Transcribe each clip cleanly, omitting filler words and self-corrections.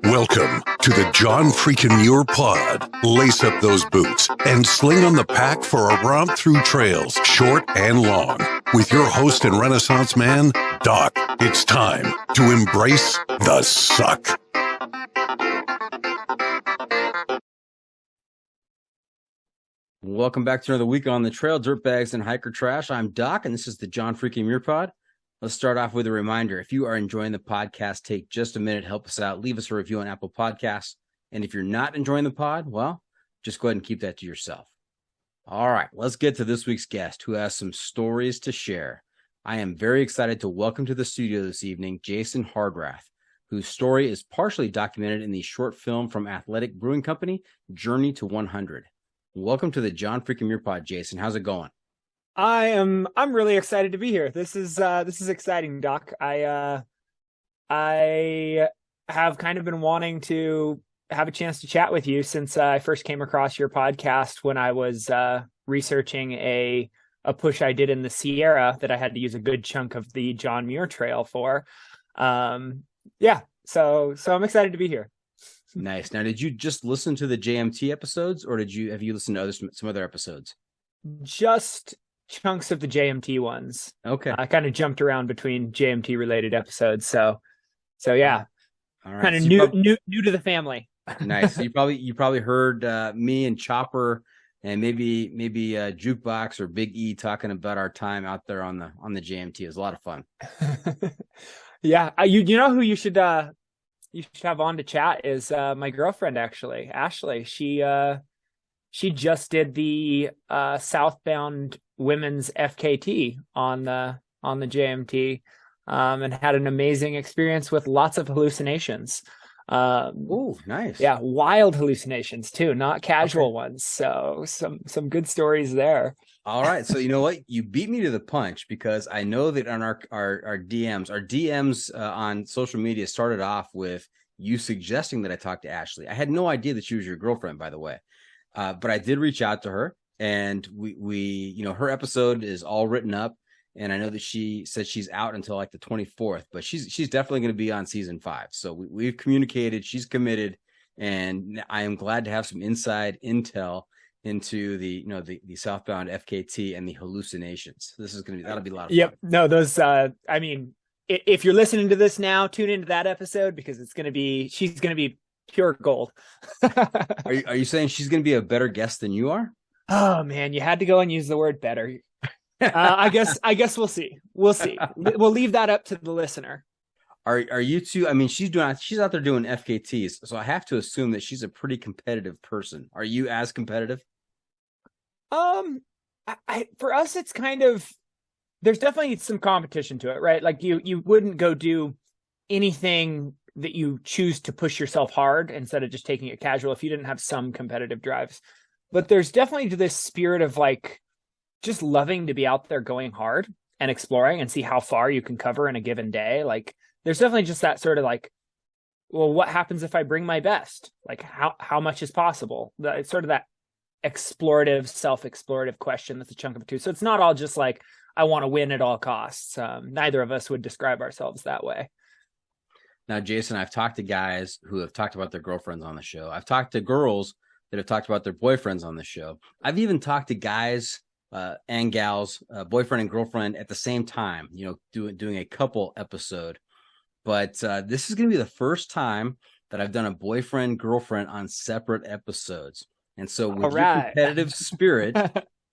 Welcome to the John Freakin' Muir Pod. Lace up those boots and sling on the pack for a romp through trails, short and long. With your host and Renaissance man, Doc. It's time to embrace the suck. Welcome back to another week on the trail, dirtbags and hiker trash. I'm Doc, and this is the John Freakin' Muir Pod. Let's start off with a reminder. If you are enjoying the podcast, take just a minute, help us out, leave us a review on Apple Podcasts. And if you're not enjoying the pod, well, just go ahead and keep that to yourself. All right, let's get to this week's guest who has some stories to share. I am very excited to welcome to the studio this evening, Jason Hardrath, whose story is partially documented in the short film from Athletic Brewing Company, Journey to 100. Welcome to the John Freakin' Muir Pod, Jason. How's it going? I'm really excited to be here. This is exciting, Doc. I have kind of been wanting to have a chance to chat with you since I first came across your podcast when I was researching a push I did in the Sierra that I had to use a good chunk of the John Muir Trail for. So I'm excited to be here. Nice. Now, did you just listen to the JMT episodes, or have you listened to some other episodes? Just chunks of the JMT ones. Okay. I kind of jumped around between JMT related episodes. So yeah. All right. Kind of So new to the family. Nice. You probably heard me and Chopper and maybe Jukebox or Big E talking about our time out there on the JMT. It was a lot of fun. Yeah. You know who you should have on to chat is my girlfriend, actually, Ashley. She just did the southbound women's FKT on the JMT and had an amazing experience with lots of hallucinations. Oh, nice. Yeah, wild hallucinations too, not casual ones. So some good stories there. All right. So you know what? You beat me to the punch because I know that on our DMs on social media started off with you suggesting that I talk to Ashley. I had no idea that she was your girlfriend, by the way. But I did reach out to her, and we her episode is all written up, and I know that she said she's out until like the 24th, but she's definitely going to be on season 5. So we've communicated, she's committed, and I am glad to have some inside intel into the southbound FKT and the hallucinations. That'll be a lot of fun. Yep. No, those if you're listening to this now, tune into that episode because she's going to be pure gold. Are you saying she's going to be a better guest than you are? Oh man, you had to go and use the word better. I guess we'll see. We'll leave that up to the listener. Are you two? I mean, she's out there doing FKTs, so I have to assume that she's a pretty competitive person. Are you as competitive? For us, it's kind of, there's definitely some competition to it, right? Like you wouldn't go do anything that you choose to push yourself hard instead of just taking it casual if you didn't have some competitive drives. But there's definitely this spirit of like just loving to be out there going hard and exploring and see how far you can cover in a given day. Like there's definitely just that sort of like, well, what happens if I bring my best? Like how much is possible? It's sort of that self-explorative question that's a chunk of it too. So it's not all just like, I want to win at all costs. Neither of us would describe ourselves that way. Now, Jason, I've talked to guys who have talked about their girlfriends on the show. I've talked to girls that have talked about their boyfriends on the show. I've even talked to guys and gals, boyfriend and girlfriend at the same time, doing a couple episode. But this is going to be the first time that I've done a boyfriend, girlfriend on separate episodes. And so with your competitive spirit,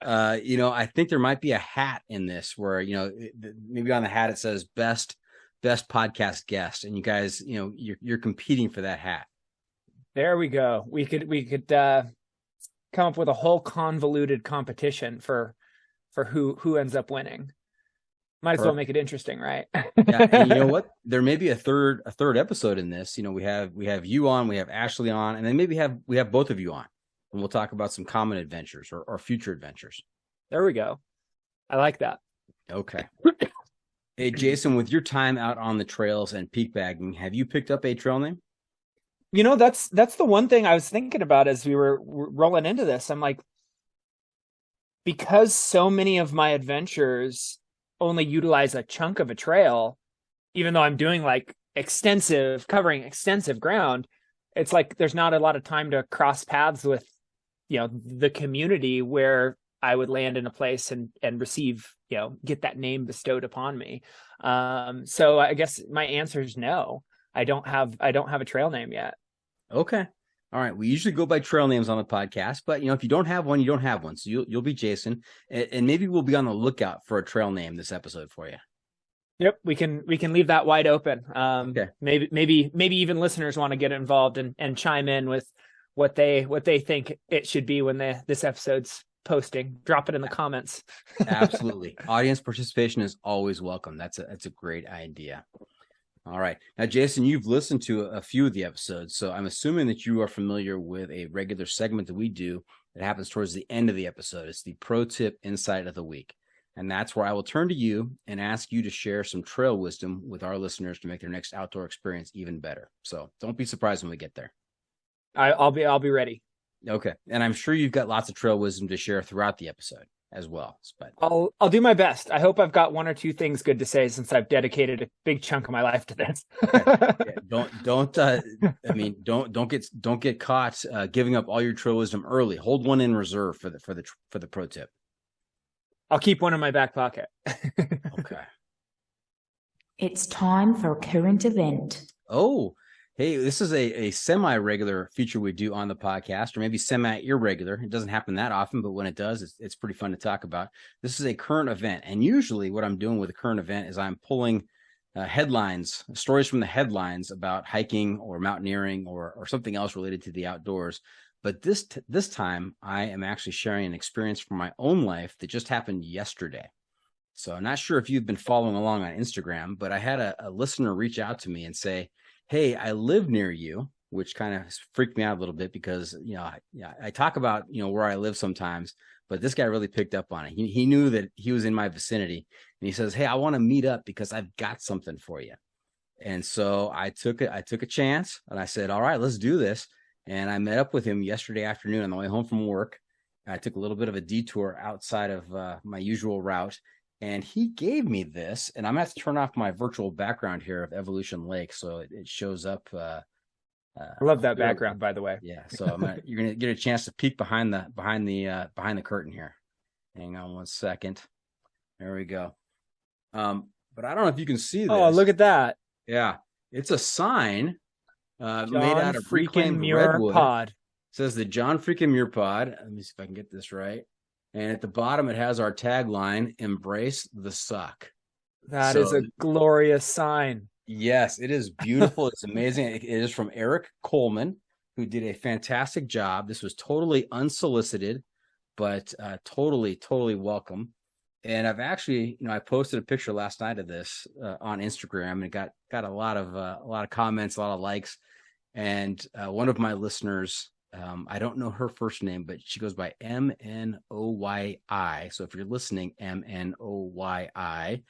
I think there might be a hat in this where, maybe on the hat it says best podcast guest, and you guys, you're competing for that hat. There we go. We could come up with a whole convoluted competition for who ends up winning. Might as well make it interesting, right? Yeah, and you know what? There may be a third episode in this. We have you on, we have Ashley on, and then maybe we have both of you on, and we'll talk about some common adventures or future adventures. There we go. I like that. Okay. Hey, Jason, with your time out on the trails and peak bagging, have you picked up a trail name? That's the one thing I was thinking about as we were rolling into this. I'm like, because so many of my adventures only utilize a chunk of a trail, even though I'm doing like covering extensive ground, it's like there's not a lot of time to cross paths with, the community where I would land in a place and receive, get that name bestowed upon me. So I guess my answer is no. I don't have a trail name yet. Okay. All right. We usually go by trail names on the podcast, but if you don't have one, you don't have one. So you'll be Jason, and maybe we'll be on the lookout for a trail name this episode for you. Yep, we can leave that wide open. Okay. Maybe even listeners want to get involved and chime in with what they think it should be when this episode's posting. Drop it in the comments. Absolutely. Audience participation is always welcome. That's a great idea. All right. Now, Jason, you've listened to a few of the episodes, so I'm assuming that you are familiar with a regular segment that we do that happens towards the end of the episode. It's the Pro Tip Insight of the Week. And that's where I will turn to you and ask you to share some trail wisdom with our listeners to make their next outdoor experience even better. So don't be surprised when we get there. I'll be ready. Okay. And I'm sure you've got lots of trail wisdom to share throughout the episode as well. But I'll do my best. I hope I've got one or two things good to say since I've dedicated a big chunk of my life to this. Don't get caught giving up all your trail wisdom early. Hold one in reserve for the pro tip. I'll keep one in my back pocket. Okay. It's time for a current event. Oh, hey, this is a semi-regular feature we do on the podcast, or maybe semi-irregular. It doesn't happen that often, but when it does, it's pretty fun to talk about. This is a current event, and usually what I'm doing with a current event is I'm pulling stories from the headlines about hiking or mountaineering or something else related to the outdoors. But this time, I am actually sharing an experience from my own life that just happened yesterday. So I'm not sure if you've been following along on Instagram, but I had a listener reach out to me and say, hey, I live near you, which kind of freaked me out a little bit because, I talk about, where I live sometimes, but this guy really picked up on it. He knew that he was in my vicinity, and he says, hey, I want to meet up because I've got something for you. And so I took a chance and I said, all right, let's do this. And I met up with him yesterday afternoon on the way home from work. I took a little bit of a detour outside of my usual route, and he gave me this. And I'm going to have to turn off my virtual background here of Evolution Lake so it shows up. I love that background, by the way. Yeah, so you're going to get a chance to peek behind the curtain here. Hang on one second. There we go. But I don't know if you can see this. Oh, look at that! Yeah, it's a sign. John made out of reclaimed redwood. Pod. It says the John freaking Muir Pod. Let me see if I can get this right. And at the bottom, it has our tagline, "Embrace the suck." That is a glorious sign. Yes, it is beautiful. It's amazing. It is from Eric Coleman, who did a fantastic job. This was totally unsolicited, but totally welcome. And I've actually, I posted a picture last night of this on Instagram, and it got a lot of comments, a lot of likes. And one of my listeners, I don't know her first name, but she goes by MNOYI. So if you're listening, MNOYI,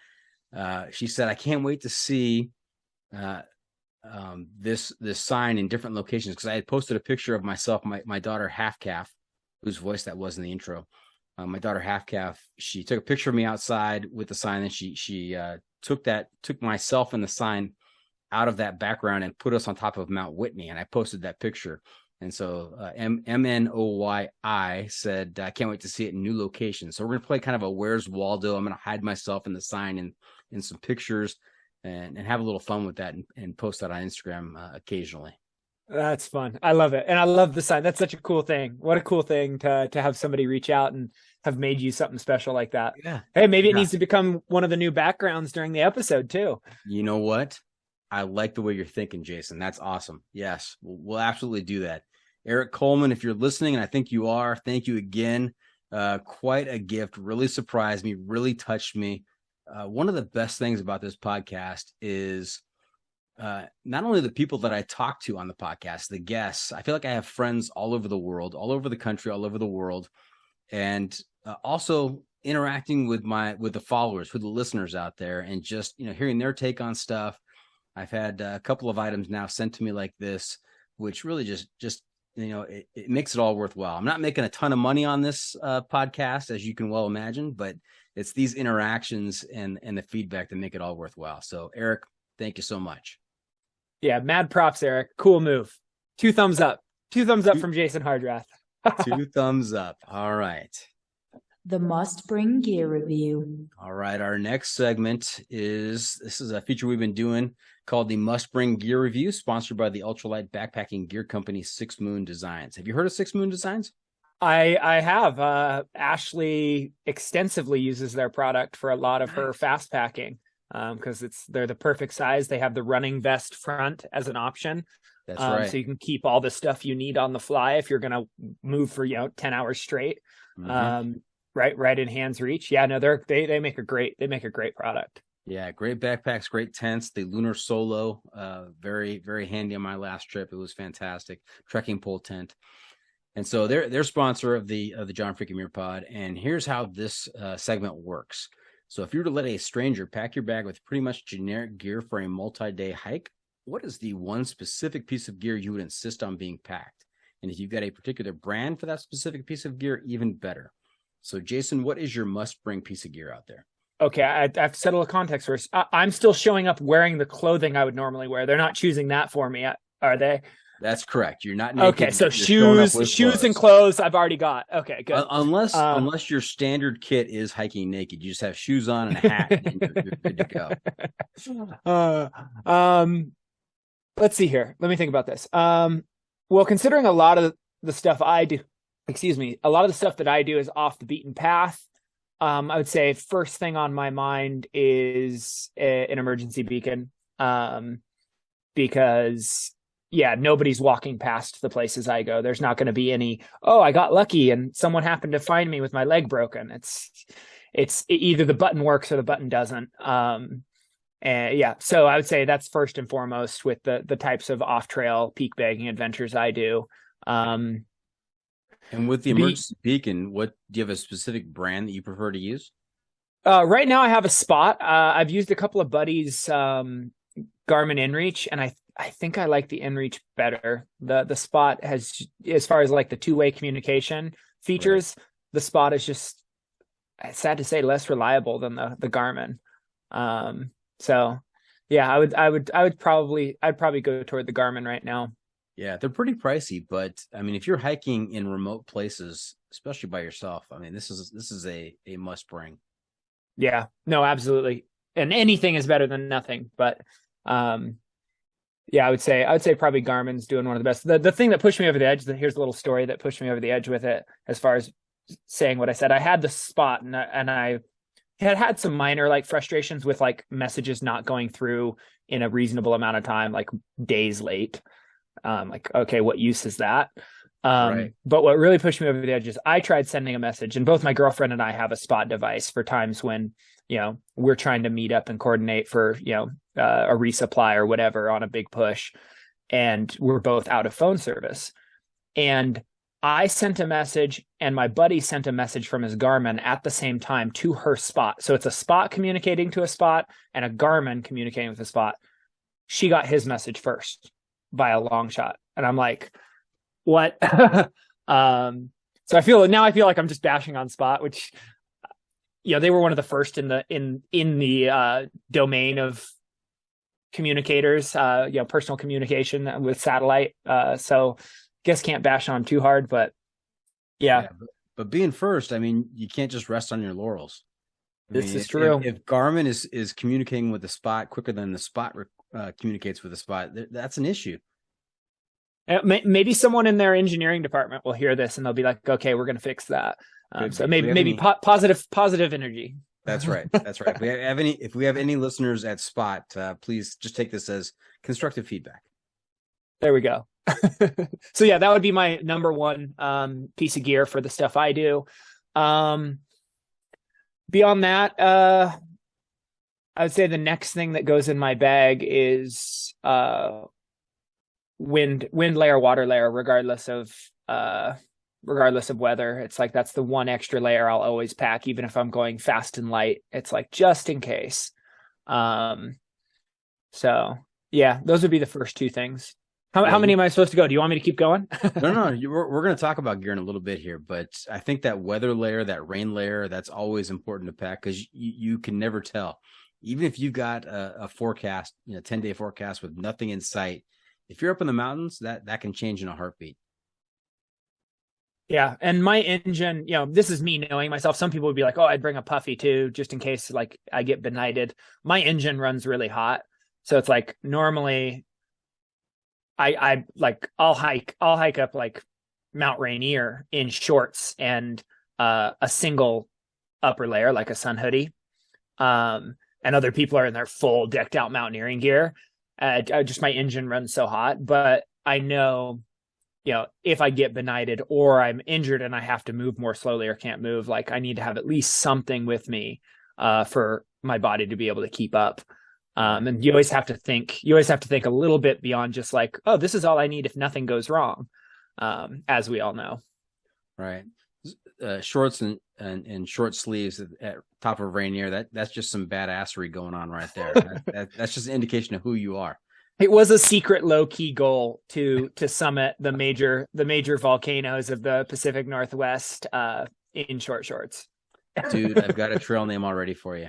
she said, I can't wait to see this sign in different locations, because I had posted a picture of myself, my daughter Half Calf, whose voice that was in the intro. My daughter Half Calf, she took a picture of me outside with the sign, and she took myself and the sign out of that background and put us on top of Mount Whitney, and I posted that picture. And so MNOYI said, I can't wait to see it in new locations. So we're going to play kind of a Where's Waldo. I'm going to hide myself in the sign and in some pictures and have a little fun with that and post that on Instagram occasionally. That's fun. I love it. And I love the sign. That's such a cool thing. What a cool thing to have somebody reach out and have made you something special like that. Yeah. Hey, maybe it needs to become one of the new backgrounds during the episode too. You know what? I like the way you're thinking, Jason. That's awesome. Yes, we'll absolutely do that. Eric Coleman, if you're listening, and I think you are, thank you again. Quite a gift. Really surprised me. Really touched me. One of the best things about this podcast is not only the people that I talk to on the podcast, the guests. I feel like I have friends all over the world, all over the country, all over the world, and also interacting with the followers, with the listeners out there, and just hearing their take on stuff. I've had a couple of items now sent to me like this, which really just it makes it all worthwhile. I'm not making a ton of money on this podcast, as you can well imagine, but it's these interactions and the feedback that make it all worthwhile. So Eric, thank you so much. Yeah, mad props, Eric. Cool move. 2 thumbs up. 2 thumbs up from Jason Hardrath. 2 thumbs up. All right. The must bring gear review. All right. Our next segment is a feature we've been doing called the Must Bring Gear Review, sponsored by the ultralight backpacking gear company 6 Moon Designs. Have you heard of 6 Moon Designs? I have. Ashley extensively uses their product for a lot of her fast packing because they're the perfect size. They have the running vest front as an option. That's right. So you can keep all the stuff you need on the fly if you're going to move for 10 hours straight. Mm-hmm. Right in hand's reach. Yeah, no, they make a great product. Yeah, great backpacks, great tents. The Lunar Solo, very, very handy on my last trip. It was fantastic. Trekking pole tent. And so they're sponsor of the John Freaking Muir Pod. And here's how this segment works. So if you were to let a stranger pack your bag with pretty much generic gear for a multi-day hike, what is the one specific piece of gear you would insist on being packed? And if you've got a particular brand for that specific piece of gear, even better. So, Jason, what is your must-bring piece of gear out there? Okay, I have to settle a context first. I'm still showing up wearing the clothing I would normally wear. They're not choosing that for me, are they? That's correct. You're not naked. Okay, so shoes and clothes I've already got. Okay, good. Unless your standard kit is hiking naked, you just have shoes on and a hat, and you're good to go. Let's see here. Let me think about this. Well, considering a lot of the stuff I do, a lot of the stuff that I do is off the beaten path. I would say first thing on my mind is an emergency beacon, because nobody's walking past the places I go. There's not going to be any, I got lucky and someone happened to find me with my leg broken. It's either the button works or the button doesn't. So I would say that's first and foremost with the types of off-trail peak bagging adventures I do. And with the emergency beacon, do you have a specific brand that you prefer to use? Right now I have a Spot. I've used a couple of buddies' Garmin InReach, and I think I like the InReach better. The Spot has, as far as like the two-way communication features, right. The Spot is just, sad to say, less reliable than the Garmin. I'd probably go toward the Garmin right now. Yeah, they're pretty pricey, but I mean, if you're hiking in remote places, especially by yourself, I mean, this is a must bring. Yeah, no, absolutely. And anything is better than nothing, but I would say probably Garmin's doing one of the best. The thing that pushed me over the edge, here's a little story that pushed me over the edge with it, as far as saying what I said. I had the Spot and I had some minor like frustrations with like messages not going through in a reasonable amount of time, like days late. Okay, what use is that? Right. But what really pushed me over the edge is I tried sending a message, and both my girlfriend and I have a Spot device for times when, we're trying to meet up and coordinate for, a resupply or whatever on a big push, and we're both out of phone service. And I sent a message and my buddy sent a message from his Garmin at the same time to her Spot. So it's a Spot communicating to a Spot and a Garmin communicating with a Spot. She got his message first by a long shot. And I'm like, what? So I feel like I'm just bashing on Spot, which, they were one of the first in the domain of communicators, personal communication with satellite. So guess can't bash on too hard, but yeah. But being first, I mean, you can't just rest on your laurels. This is true. If Garmin is communicating with the Spot quicker than the Spot communicates with the Spot, that's an issue. Maybe someone in their engineering department will hear this and they'll be like, "Okay, we're going to fix that." So maybe positive energy. That's right. That's right. If we have any listeners at Spot, please just take this as constructive feedback. There we go. So yeah, that would be my number one piece of gear for the stuff I do. Beyond that, I would say the next thing that goes in my bag is wind layer, water layer, regardless of weather. It's like that's the one extra layer I'll always pack, even if I'm going fast and light. It's like just in case. So yeah, those would be the first two things. How many am I supposed to go? Do you want me to keep going? No. We're going to talk about gear in a little bit here, but I think that weather layer, that rain layer, that's always important to pack because you can never tell. Even if you've got a forecast, 10-day forecast with nothing in sight, if you're up in the mountains, that can change in a heartbeat. Yeah. And my engine, this is me knowing myself. Some people would be like, oh, I'd bring a puffy too, just in case like I get benighted. My engine runs really hot. So it's like normally I'll hike up like Mount Rainier in shorts and a single upper layer, like a sun hoodie. And other people are in their full decked out mountaineering gear. Just my engine runs so hot, but I know, if I get benighted or I'm injured and I have to move more slowly or can't move, like I need to have at least something with me for my body to be able to keep up. And you always have to think a little bit beyond just like, oh, this is all I need if nothing goes wrong. As we all know. Right. Shorts and short sleeves at top of Rainier. That's just some badassery going on right there. That's just an indication of who you are. It was a secret low key goal to summit the major volcanoes of the Pacific Northwest in short shorts. Dude, I've got a trail name already for you.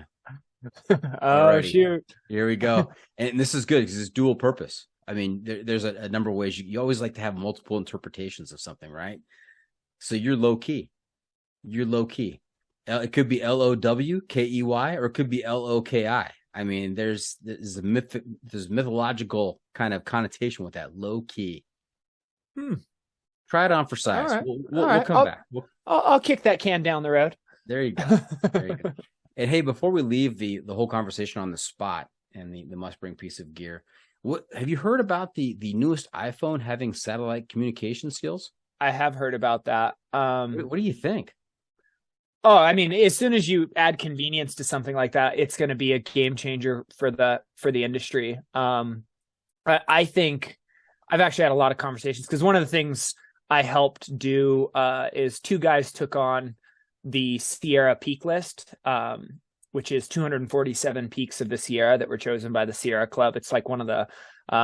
Oh, shoot. Here we go. And this is good because it's dual purpose. I mean, there's a number of ways you always like to have multiple interpretations of something, right? So you're low key. It could be LOWKEY or it could be LOKI. I mean, there's mythological kind of connotation with that, low key. Try it on for size. All right. We'll come back. I'll kick that can down the road. There you go. And hey, before we leave the whole conversation on the spot and the must bring piece of gear, what have you heard about the newest iPhone having satellite communication skills? I have heard about that. What do you think? Oh, I mean, as soon as you add convenience to something like that, it's going to be a game changer for the industry. I think I've actually had a lot of conversations because one of the things I helped do is two guys took on the Sierra peak list, which is 247 peaks of the Sierra that were chosen by the Sierra Club. It's like one of the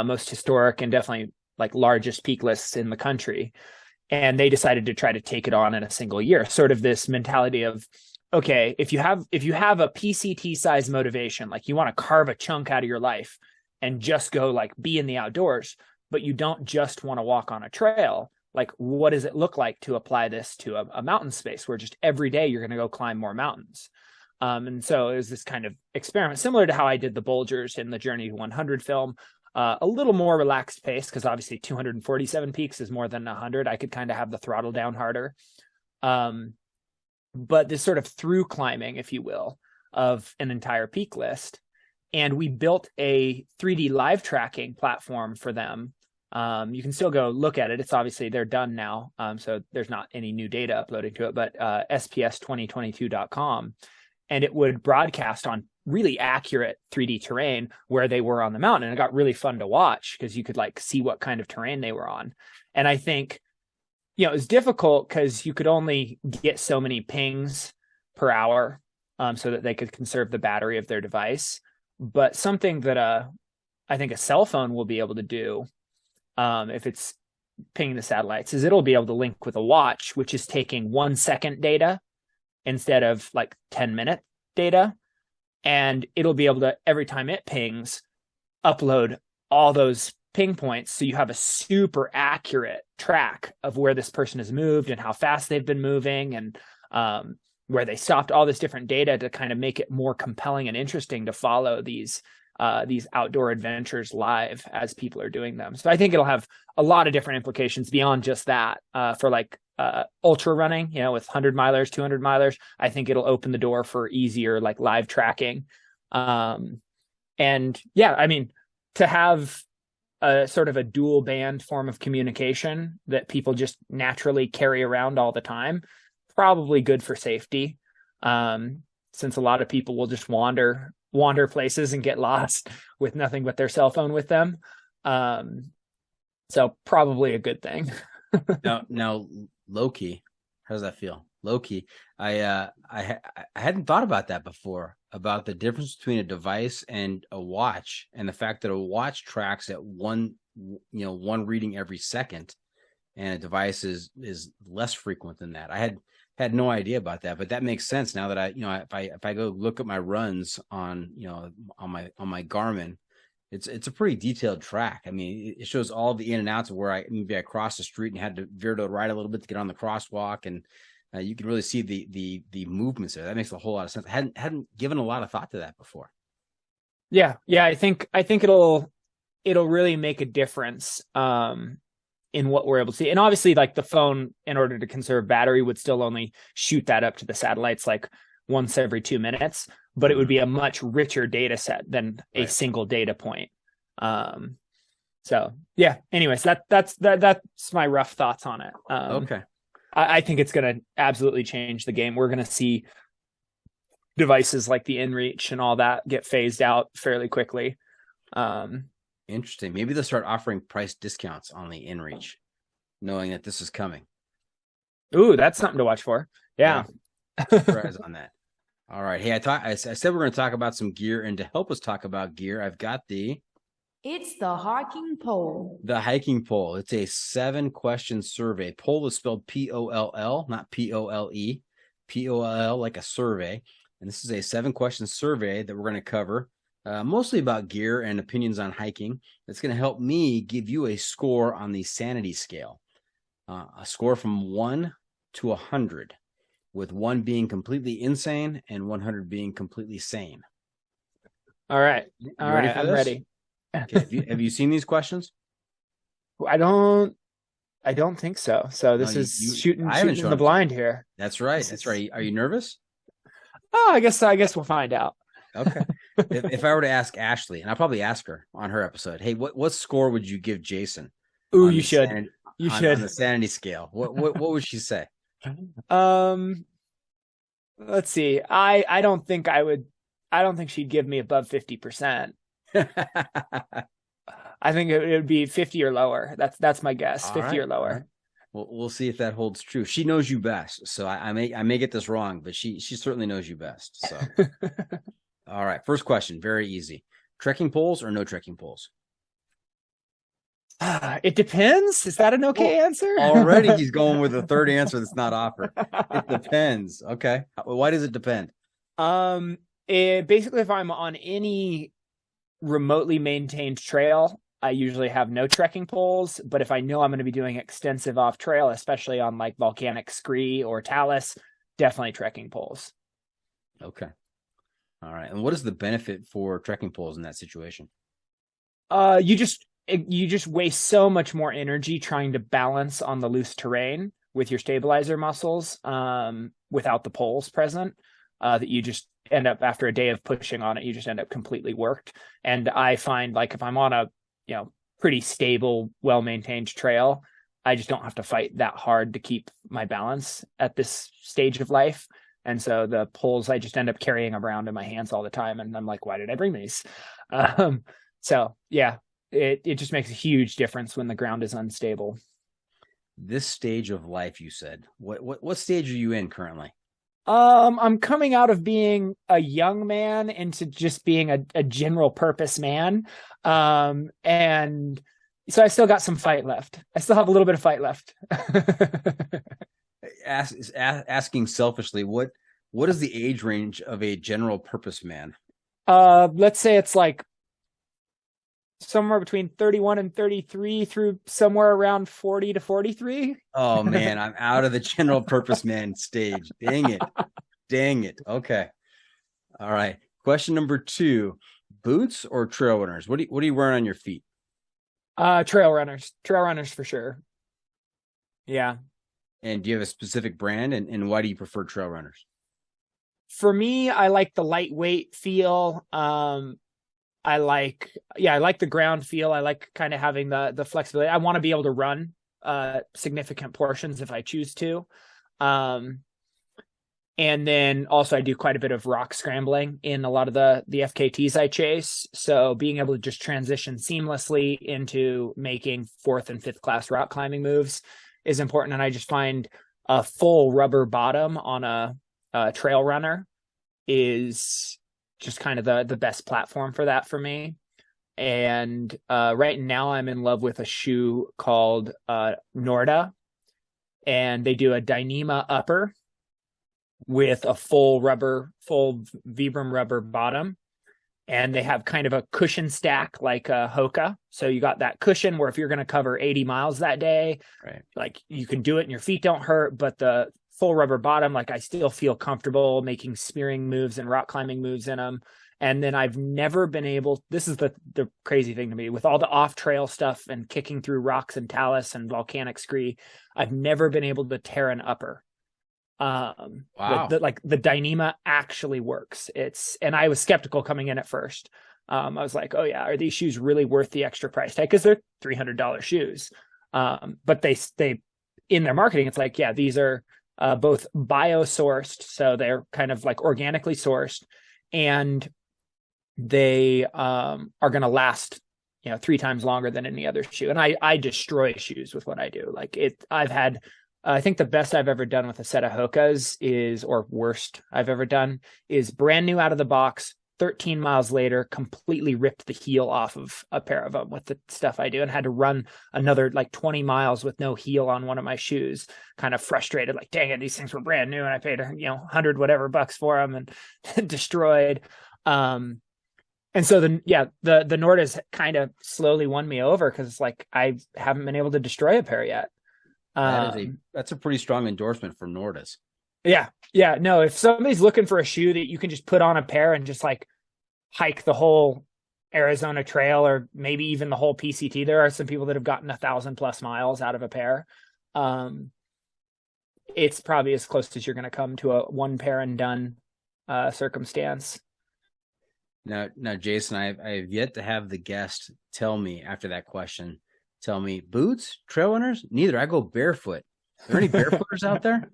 most historic and definitely like largest peak lists in the country. And they decided to try to take it on in a single year. Sort of this mentality of, okay, if you have a PCT size motivation, like you want to carve a chunk out of your life and just go like be in the outdoors, but you don't just want to walk on a trail, like what does it look like to apply this to a mountain space where just every day you're going to go climb more mountains? And so it was this kind of experiment, similar to how I did the Bulgers in the Journey 100 film. A little more relaxed pace because obviously 247 peaks is more than 100. I could kind of have the throttle down harder. But this sort of through climbing, if you will, of an entire peak list. And we built a 3D live tracking platform for them. You can still go look at it. It's obviously they're done now. So there's not any new data uploading to it, but SPS2022.com. And it would broadcast on really accurate 3D terrain where they were on the mountain. And it got really fun to watch because you could like see what kind of terrain they were on. And I think, it was difficult because you could only get so many pings per hour so that they could conserve the battery of their device. But something that I think a cell phone will be able to do if it's pinging the satellites is it'll be able to link with a watch, which is taking 1 second data instead of like 10-minute data. And it'll be able to, every time it pings, upload all those ping points. So you have a super accurate track of where this person has moved and how fast they've been moving and where they stopped, all this different data to kind of make it more compelling and interesting to follow these outdoor adventures live as people are doing them. So I think it'll have a lot of different implications beyond just that for like ultra running, with 100 milers, 200 milers. I think it'll open the door for easier like live tracking. And yeah, I mean, to have a sort of a dual band form of communication that people just naturally carry around all the time, probably good for safety. Since a lot of people will just wander places and get lost with nothing but their cell phone with them. So probably a good thing. Now low-key, how does that feel? Low-key. I hadn't thought about that before, about the difference between a device and a watch, and the fact that a watch tracks at one one reading every second, and a device is less frequent than that. I had no idea about that, but that makes sense now that if I go look at my runs on my Garmin, it's a pretty detailed track. I mean, it shows all the in and outs of where I crossed the street and had to veer to the right a little bit to get on the crosswalk, and you can really see the movements there. That makes a whole lot of sense. I hadn't given a lot of thought to that before. Yeah. I think it'll really make a difference in what we're able to see. And obviously, like, the phone, in order to conserve battery, would still only shoot that up to the satellites like once every 2 minutes, but it would be a much richer data set than a single data point. So yeah, anyways, that's my rough thoughts on it. Okay. I think it's going to absolutely change the game. We're going to see devices like the InReach and all that get phased out fairly quickly. Interesting. Maybe they'll start offering price discounts on the InReach, knowing that this is coming. Ooh, that's something to watch for. Yeah. Keep your eyes on that. All right. Hey, I said we're going to talk about some gear, and to help us talk about gear, I've got It's the hiking pole. the hiking poll. It's a 7-question survey. Poll is spelled P-O-L-L, not P-O-L-E. P-O-L-L, like a survey. And this is a 7-question survey that we're going to cover, mostly about gear and opinions on hiking. It's going to help me give you a score on the sanity scale, a score from 1 to 100, with 1 being completely insane and 100 being completely sane. All right. All right. I'm ready. Okay. Have you seen these questions? I don't think so. So this is shooting in the blind here. That's right. That's right. Are you nervous? Oh, I guess we'll find out. Okay. if I were to ask Ashley, and I'll probably ask her on her episode, hey, what score would you give Jason? Ooh, you should. On the sanity scale. What would she say? Let's see. I don't think she'd give me above 50%. I think it would be 50 or lower. That's my guess. All 50 right, or lower. right. Well, we'll see if that holds true. She knows you best, so I may get this wrong, but she certainly knows you best. So, all right. First question, very easy: trekking poles or no trekking poles? It depends. Is that an okay answer? Already, he's going with a third answer that's not offered. It depends. Okay. Why does it depend? Basically, if I'm on any remotely maintained trail, I usually have no trekking poles. But if I know I'm going to be doing extensive off trail, especially on like volcanic scree or talus, definitely trekking poles. Okay. All right. And what is the benefit for trekking poles in that situation? You just waste so much more energy trying to balance on the loose terrain with your stabilizer muscles, without the poles present, that you just end up, after a day of pushing on it, you just end up completely worked. And I find, like, if I'm on a pretty stable, well-maintained trail, I just don't have to fight that hard to keep my balance at this stage of life. And so the poles I just end up carrying around in my hands all the time, and I'm like, why did I bring these? So yeah, it just makes a huge difference when the ground is unstable. This stage of life, you said. What stage are you in currently? I'm coming out of being a young man into just being a general purpose man. And so I still got some fight left. I still have a little bit of fight left. Asking selfishly, what is the age range of a general purpose man? Let's say it's like somewhere between 31 and 33 through somewhere around 40 to 43. Oh man, I'm out of the general purpose man stage. Dang it. Okay. All right. Question number 2, boots or trail runners? What are you wearing on your feet? Trail runners for sure. Yeah. And do you have a specific brand, and why do you prefer trail runners? For me, I like the lightweight feel. I like the ground feel. I like kind of having the flexibility. I want to be able to run significant portions if I choose to. And then also I do quite a bit of rock scrambling in a lot of the FKTs I chase. So being able to just transition seamlessly into making 4th and 5th class rock climbing moves is important. And I just find a full rubber bottom on a trail runner is just kind of the best platform for that for me. And right now I'm in love with a shoe called Norda, and they do a Dyneema upper with a full Vibram rubber bottom. And they have kind of a cushion stack like a Hoka. So you got that cushion where if you're going to cover 80 miles that day, Right, like you can do it and your feet don't hurt, but the full rubber bottom, like I still feel comfortable making spearing moves and rock climbing moves in them. And then I've never been able, this is the crazy thing to me, with all the off trail stuff and kicking through rocks and talus and volcanic scree, I've never been able to tear an upper. wow. The Dyneema actually works. And I was skeptical coming in at first. I was like, oh yeah, are these shoes really worth the extra price tag? Because they're $300 shoes. But they in their marketing, it's like, yeah, these are both bio-sourced, so they're kind of like organically sourced, and they are going to last 3 times longer than any other shoe. And I destroy shoes with what I do. Like I've had, I think the best I've ever done with a set of Hokas or worst I've ever done, is brand new out of the box, 13 miles later, completely ripped the heel off of a pair of them with the stuff I do, and had to run another like 20 miles with no heel on one of my shoes. Kind of frustrated, like, dang it, these things were brand new and I paid 100 whatever bucks for them, and destroyed. And so the Norda's kind of slowly won me over, because it's like I haven't been able to destroy a pair yet. That's a pretty strong endorsement for Nordas. Yeah. No, if somebody's looking for a shoe that you can just put on a pair and just like hike the whole Arizona Trail, or maybe even the whole PCT, there are some people that have gotten 1,000+ miles out of a pair. It's probably as close as you're going to come to a one pair and done circumstance. Now, Jason, I have yet to have the guest tell me after that question, boots, trail runners? Neither. I go barefoot. Are there any barefooters out there?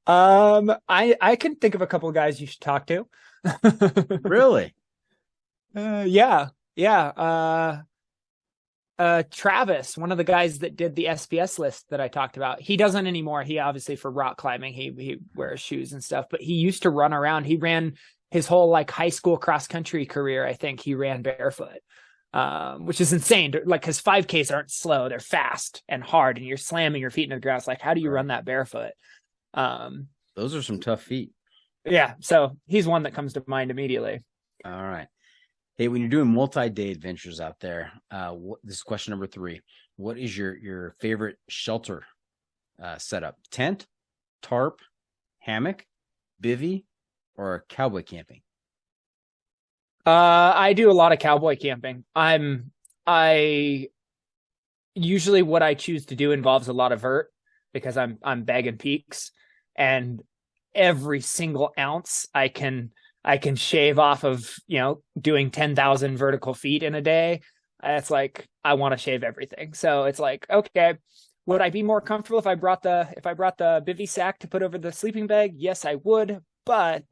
I can think of a couple of guys you should talk to. Really? Yeah. Travis, one of the guys that did the SPS list that I talked about, he doesn't anymore. He obviously, for rock climbing, he wears shoes and stuff, but he used to run around. He ran his whole like high school cross country career. I think he ran barefoot, which is insane. Like, cause 5Ks aren't slow. They're fast and hard, and you're slamming your feet into the grass. Like, how do you run that barefoot? Those are some tough feet. Yeah. So he's one that comes to mind immediately. All right. Hey, when you're doing multi-day adventures out there, this is question number 3. What is your favorite shelter setup? Tent, tarp, hammock, bivvy, or cowboy camping? I do a lot of cowboy camping. I usually, what I choose to do involves a lot of vert, because I'm bagging peaks, and every single ounce I can shave off of, doing 10,000 vertical feet in a day. It's like, I want to shave everything. So it's like, okay, would I be more comfortable if I brought the bivy sack to put over the sleeping bag? Yes, I would. But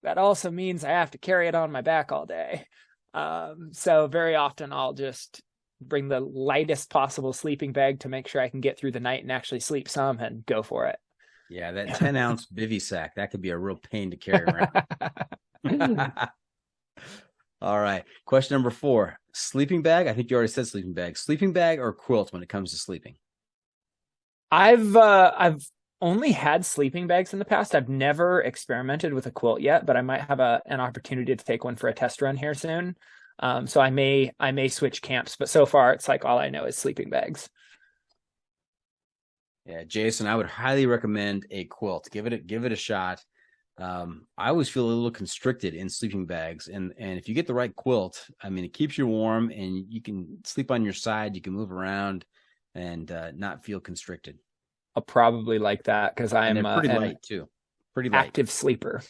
that also means I have to carry it on my back all day. So very often I'll just bring the lightest possible sleeping bag to make sure I can get through the night and actually sleep some, and go for it. Yeah, that 10-ounce bivy sack, that could be a real pain to carry around. All right. Question number 4. Sleeping bag. I think you already said sleeping bag. Sleeping bag or quilt when it comes to sleeping? I've only had sleeping bags in the past. I've never experimented with a quilt yet, but I might have an opportunity to take one for a test run here soon. So I may switch camps, but so far it's like all I know is sleeping bags. Yeah, Jason, I would highly recommend a quilt. Give it a shot. I always feel a little constricted in sleeping bags, and if you get the right quilt, I mean, it keeps you warm, and you can sleep on your side. You can move around and not feel constricted. I'll probably like that, because I am pretty light too. Pretty light. Active sleeper.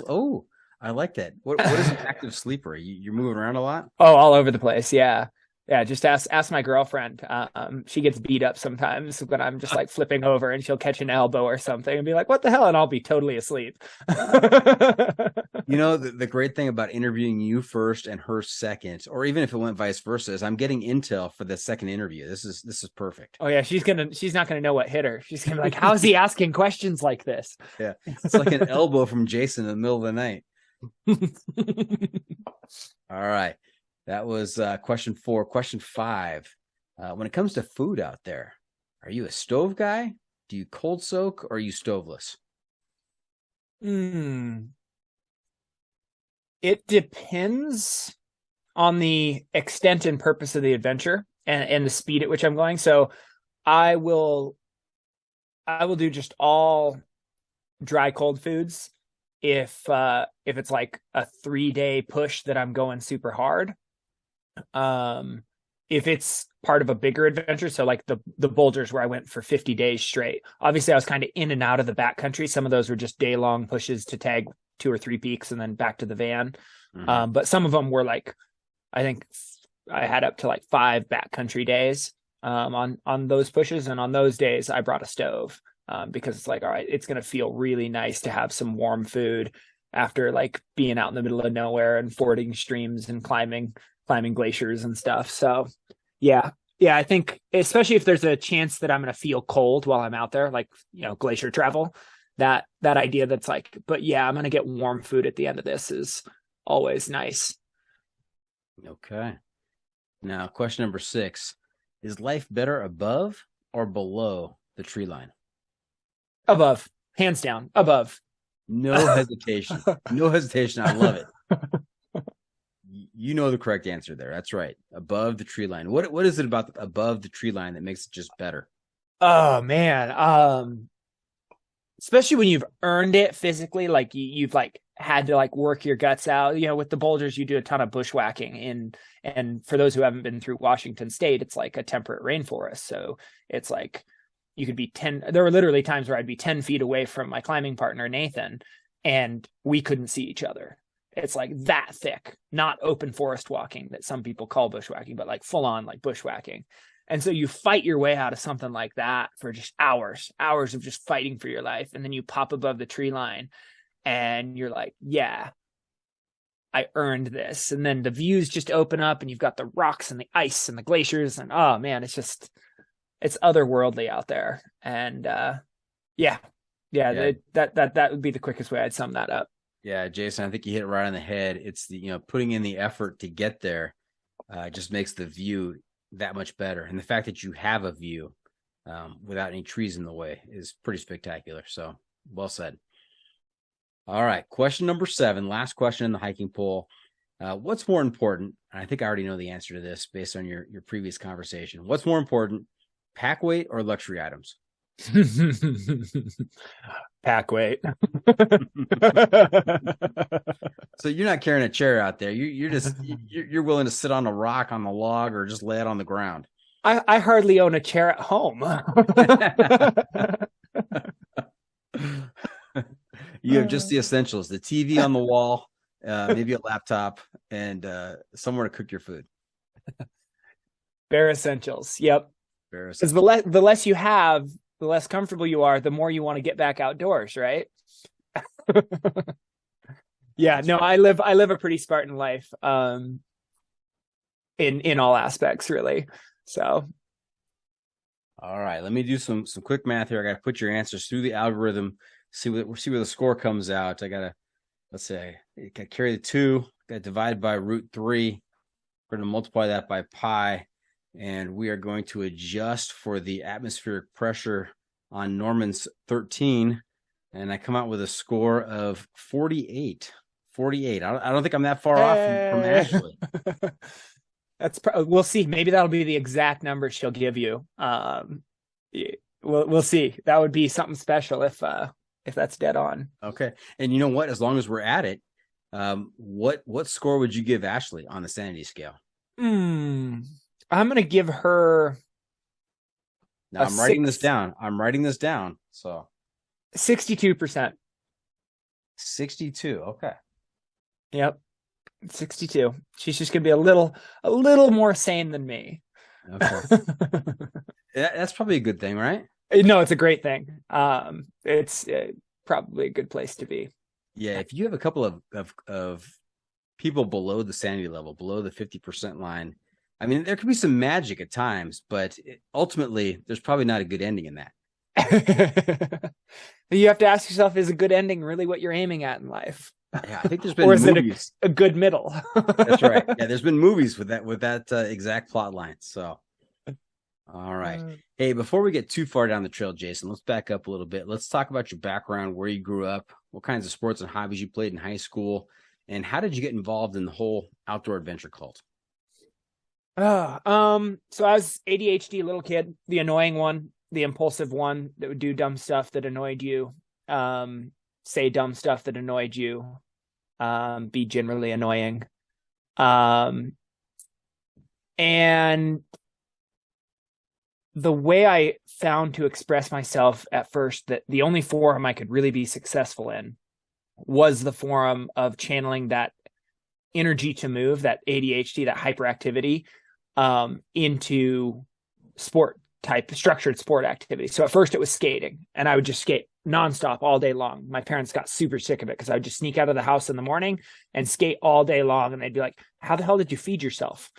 Oh, I like that. What is an active sleeper? You're moving around a lot? Oh, all over the place. Yeah. Just ask my girlfriend. She gets beat up sometimes when I'm just like flipping over, and she'll catch an elbow or something and be like, "What the hell?" And I'll be totally asleep. The great thing about interviewing you first and her second, or even if it went vice versa, is I'm getting intel for the second interview. This is perfect. Oh yeah, she's not gonna know what hit her. She's gonna be like, "How is he asking questions like this?" Yeah, it's like an elbow from Jason in the middle of the night. All right. That was question 4. Question 5. When it comes to food out there, are you a stove guy? Do you cold soak, or are you stoveless? It depends on the extent and purpose of the adventure and the speed at which I'm going. So I will do just all dry cold foods if it's like a 3-day push that I'm going super hard. If it's part of a bigger adventure, so like the boulders where I went for 50 days straight, obviously I was kind of in and out of the backcountry. Some of those were just day-long pushes to tag 2 or 3 peaks and then back to the van. But some of them were like, I think I had up to like 5 backcountry days on those pushes. And on those days I brought a stove because it's like, all right, it's going to feel really nice to have some warm food after like being out in the middle of nowhere and fording streams and climbing glaciers and stuff. So yeah, I think especially if there's a chance that I'm going to feel cold while I'm out there, like, glacier travel, that idea that's like, but yeah, I'm going to get warm food at the end of this is always nice. Okay. Now, question number 6. Is life better above or below the tree line? Above. Hands down. Above. No hesitation. No hesitation. I love it. You know the correct answer there. That's right. Above the tree line. What is it about above the tree line that makes it just better? Oh man. Especially when you've earned it physically, like you've like had to like work your guts out. With the boulders, you do a ton of bushwhacking and for those who haven't been through Washington State, it's like a temperate rainforest. So it's like you could be there were literally times where I'd be 10 feet away from my climbing partner, Nathan, and we couldn't see each other. It's like that thick, not open forest walking that some people call bushwhacking, but like full on like bushwhacking. And so you fight your way out of something like that for just hours of just fighting for your life. And then you pop above the tree line and you're like, yeah, I earned this. And then the views just open up and you've got the rocks and the ice and the glaciers. And oh man, it's otherworldly out there. And that would be the quickest way I'd sum that up. Yeah, Jason, I think you hit it right on the head. It's the, putting in the effort to get there just makes the view that much better. And the fact that you have a view without any trees in the way is pretty spectacular. So well said. All right. Question number 7, last question in the hiking poll. What's more important? And I think I already know the answer to this based on your previous conversation. What's more important, pack weight or luxury items? Pack weight. So you're not carrying a chair out there. You're willing to sit on a rock on the log or just lay it on the ground. I hardly own a chair at home. You have just the essentials: the TV on the wall, maybe a laptop, and somewhere to cook your food. Bare essentials. Yep. Bare Because essentials. the less you have, the less comfortable you are, the more you want to get back outdoors, right? Yeah, no, I live a pretty Spartan life, in all aspects, really. So, All right, let me do some quick math here. I got to put your answers through the algorithm, see where the score comes out. Let's say, I got to carry the 2, got to divide by √3. We're going to multiply that by pi, and we are going to adjust for the atmospheric pressure on Norman's 13, and I come out with a score of 48. 48. I don't think I'm that far off from Ashley. we'll see. Maybe that'll be the exact number she'll give you. We'll see. That would be something special if that's dead on. Okay. And you know what? As long as we're at it, what score would you give Ashley on the sanity scale? I'm going to give her. Now I'm writing this down. So 62%. 62. Okay. Yep. 62. She's just going to be a little more sane than me. Okay. That's probably a good thing, right? No, it's a great thing. It's probably a good place to be. Yeah. If you have a couple of people below the sanity level, below the 50% line, I mean, there could be some magic at times, but ultimately there's probably not a good ending in that. You have to ask yourself, is a good ending really what you're aiming at in life? Yeah, I think there's been or is movies. it a good middle? That's right. Yeah, there's been movies with that exact plot line. So, all right. Hey, before we get too far down the trail, Jason, let's back up a little bit. Let's talk about your background, where you grew up, what kinds of sports and hobbies you played in high school, and how did you get involved in the whole outdoor adventure cult? So I was ADHD little kid, the annoying one, the impulsive one that would do dumb stuff that annoyed you, say dumb stuff that annoyed you, be generally annoying. And the way I found to express myself at first, that the only forum I could really be successful in was the forum of channeling that energy to move, that ADHD, that hyperactivity, into structured sport activity. So at first it was skating, and I would just skate nonstop all day long. My parents got super sick of it because I would just sneak out of the house in the morning and skate all day long. And they'd be like, how the hell did you feed yourself?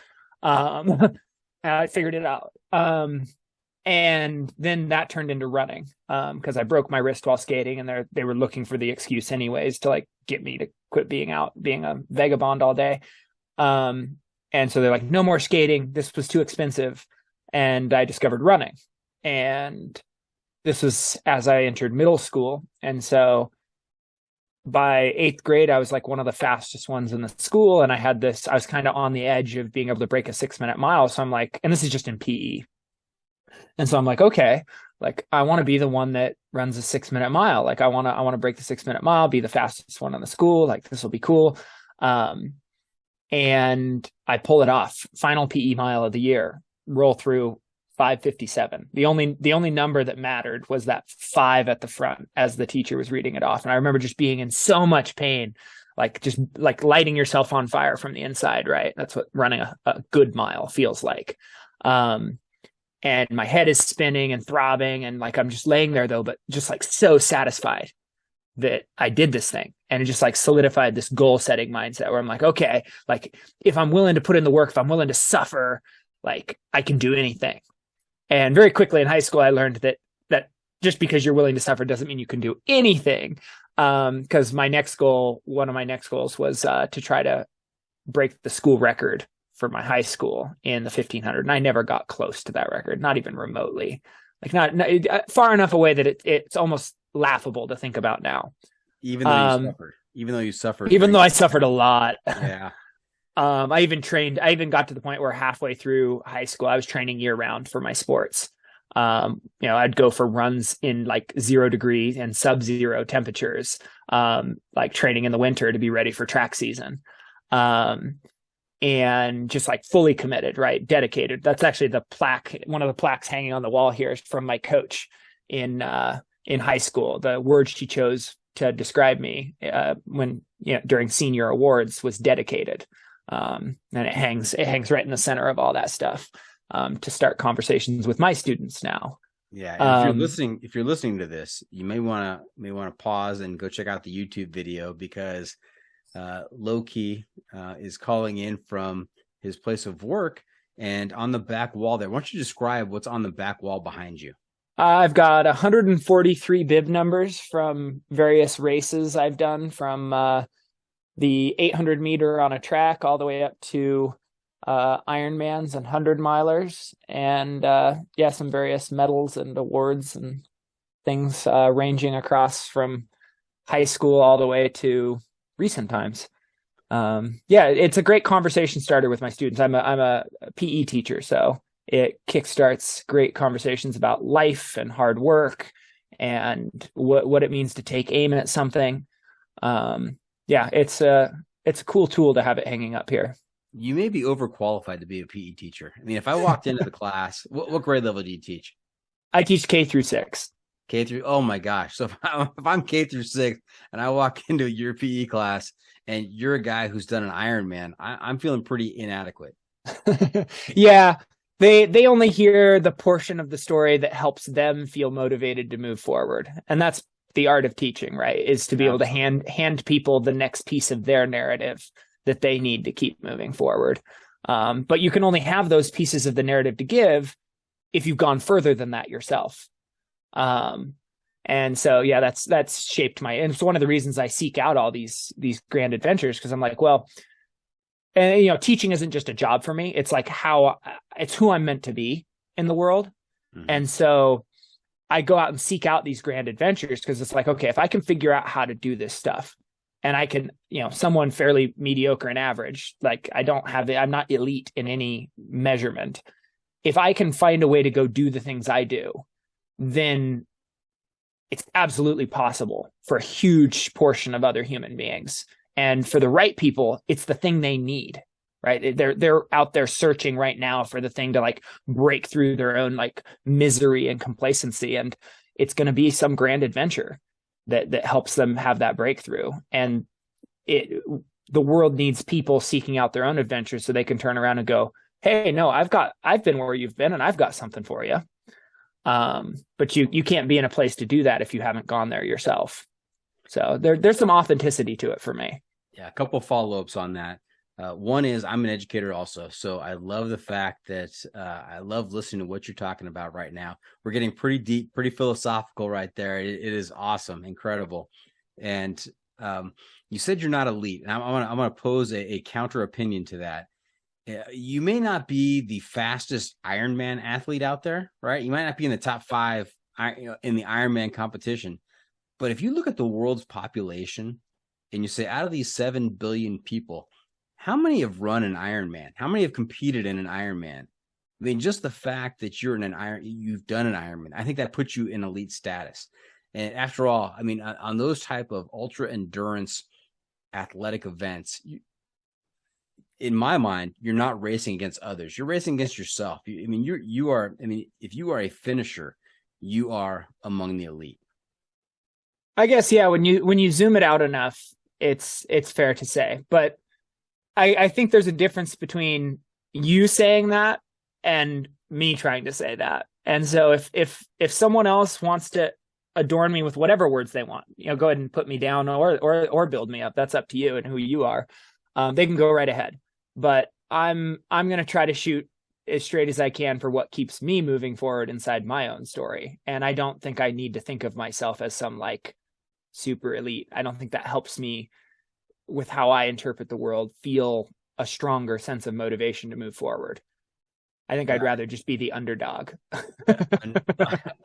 I figured it out. And then that turned into running, because I broke my wrist while skating, and they were looking for the excuse anyways to like get me to quit being a vagabond all day. And so they're like, no more skating. This was too expensive. And I discovered running. And this was as I entered middle school. And so by 8th grade, I was like one of the fastest ones in the school. And I was kind of on the edge of being able to break a 6-minute mile. So I'm like, and this is just in PE. And so I'm like, okay, like I want to be the one that runs a 6-minute mile. Like I want to break the 6-minute mile, be the fastest one in the school. Like this will be cool. And I pull it off. Final PE mile of the year, roll through 5:57. The only number that mattered was that 5 at the front as the teacher was reading it off. And I remember just being in so much pain, like just like lighting yourself on fire from the inside, right? That's what running a good mile feels like. And my head is spinning and throbbing, and like I'm just laying there though, but just like so satisfied that I did this thing. And it just like solidified this goal setting mindset where I'm like, okay, like if I'm willing to put in the work, if I'm willing to suffer, like I can do anything. And very quickly in high school, I learned that just because you're willing to suffer doesn't mean you can do anything. Because one of my next goals was to try to break the school record for my high school in the 1500. And I never got close to that record, not even remotely, like not far enough away that it's almost laughable to think about now. Even though you suffered, even though I suffered a lot. Yeah. I even got to the point where halfway through high school, I was training year round for my sports. I'd go for runs in like 0 degrees and sub-zero temperatures, like training in the winter to be ready for track season. And just like fully committed, right? Dedicated. That's actually the plaque. One of the plaques hanging on the wall here is from my coach in high school. The word she chose to describe me during senior awards was dedicated. And it hangs right in the center of all that stuff, to start conversations with my students now. Yeah. If you're listening to this, you may want to pause and go check out the YouTube video, because Loki is calling in from his place of work, and on the back wall there, why don't you describe what's on the back wall behind you? I've got 143 bib numbers from various races I've done, from the 800 meter on a track all the way up to Ironmans and 100 milers, and some various medals and awards and things ranging across from high school all the way to recent times. It's a great conversation starter with my students. I'm a PE teacher, so it kickstarts great conversations about life and hard work and what it means to take aim at something. It's a cool tool to have it hanging up here. You may be overqualified to be a PE teacher. I mean, if I walked into the class, what grade level do you teach? I teach K through 6. K through, oh my gosh. So if I'm K through 6 and I walk into your PE class and you're a guy who's done an Ironman, I'm feeling pretty inadequate. Yeah. They only hear the portion of the story that helps them feel motivated to move forward. And that's the art of teaching, right? Is to be able to hand people the next piece of their narrative that they need to keep moving forward. But you can only have those pieces of the narrative to give if you've gone further than that yourself. And And so, yeah, that's shaped and it's one of the reasons I seek out all these grand adventures, because I'm like, well, and, you know, teaching isn't just a job for me. It's like it's who I'm meant to be in the world. Mm-hmm. And so I go out and seek out these grand adventures because it's like, okay, if I can figure out how to do this stuff, and I can, you know, someone fairly mediocre and average, like I'm not elite in any measurement. If I can find a way to go do the things I do, then it's absolutely possible for a huge portion of other human beings. And for the right people, it's the thing they need, right? They're out there searching right now for the thing to like break through their own like misery and complacency. And it's going to be some grand adventure that helps them have that breakthrough. And the world needs people seeking out their own adventures so they can turn around and go, hey, no, I've been where you've been and I've got something for you. But you can't be in a place to do that if you haven't gone there yourself. So there's some authenticity to it for me. Yeah, a couple of follow-ups on that. One is I'm an educator also, so I love the fact that I love listening to what you're talking about right now. We're getting pretty deep, pretty philosophical right there. It is awesome, incredible. And you said you're not elite, and I'm gonna pose a counter opinion to that. You may not be the fastest Ironman athlete out there, right? You might not be in the top 5 in the Ironman competition, but if you look at the world's population and you say out of these 7 billion people, how many have run an Ironman? How many have competed in an Ironman? I mean, just the fact that you've done an Ironman, I think that puts you in elite status. And after all, I mean, on those type of ultra endurance athletic events, in my mind, you're not racing against others. You're racing against yourself. If you are a finisher, you are among the elite. I guess, yeah, when you zoom it out enough, it's fair to say. But I think there's a difference between you saying that and me trying to say that. And so if someone else wants to adorn me with whatever words they want, you know, go ahead and put me down or build me up. That's up to you and who you are. They can go right ahead. But I'm going to try to shoot as straight as I can for what keeps me moving forward inside my own story. And I don't think I need to think of myself as some like super elite. I don't think that helps me with how I interpret the world feel a stronger sense of motivation to move forward. I think I'd rather just be the underdog.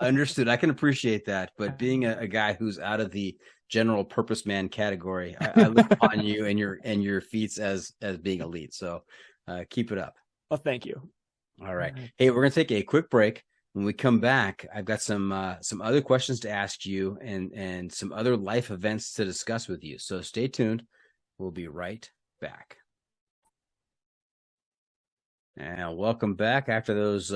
Understood. I can appreciate that. But being a guy who's out of the general purpose man category, I look upon you and your feats as being elite. So keep it up. Well, thank you. All right. Hey, we're going to take a quick break. When we come back, I've got some other questions to ask you and some other life events to discuss with you. So stay tuned. We'll be right back. And welcome back after those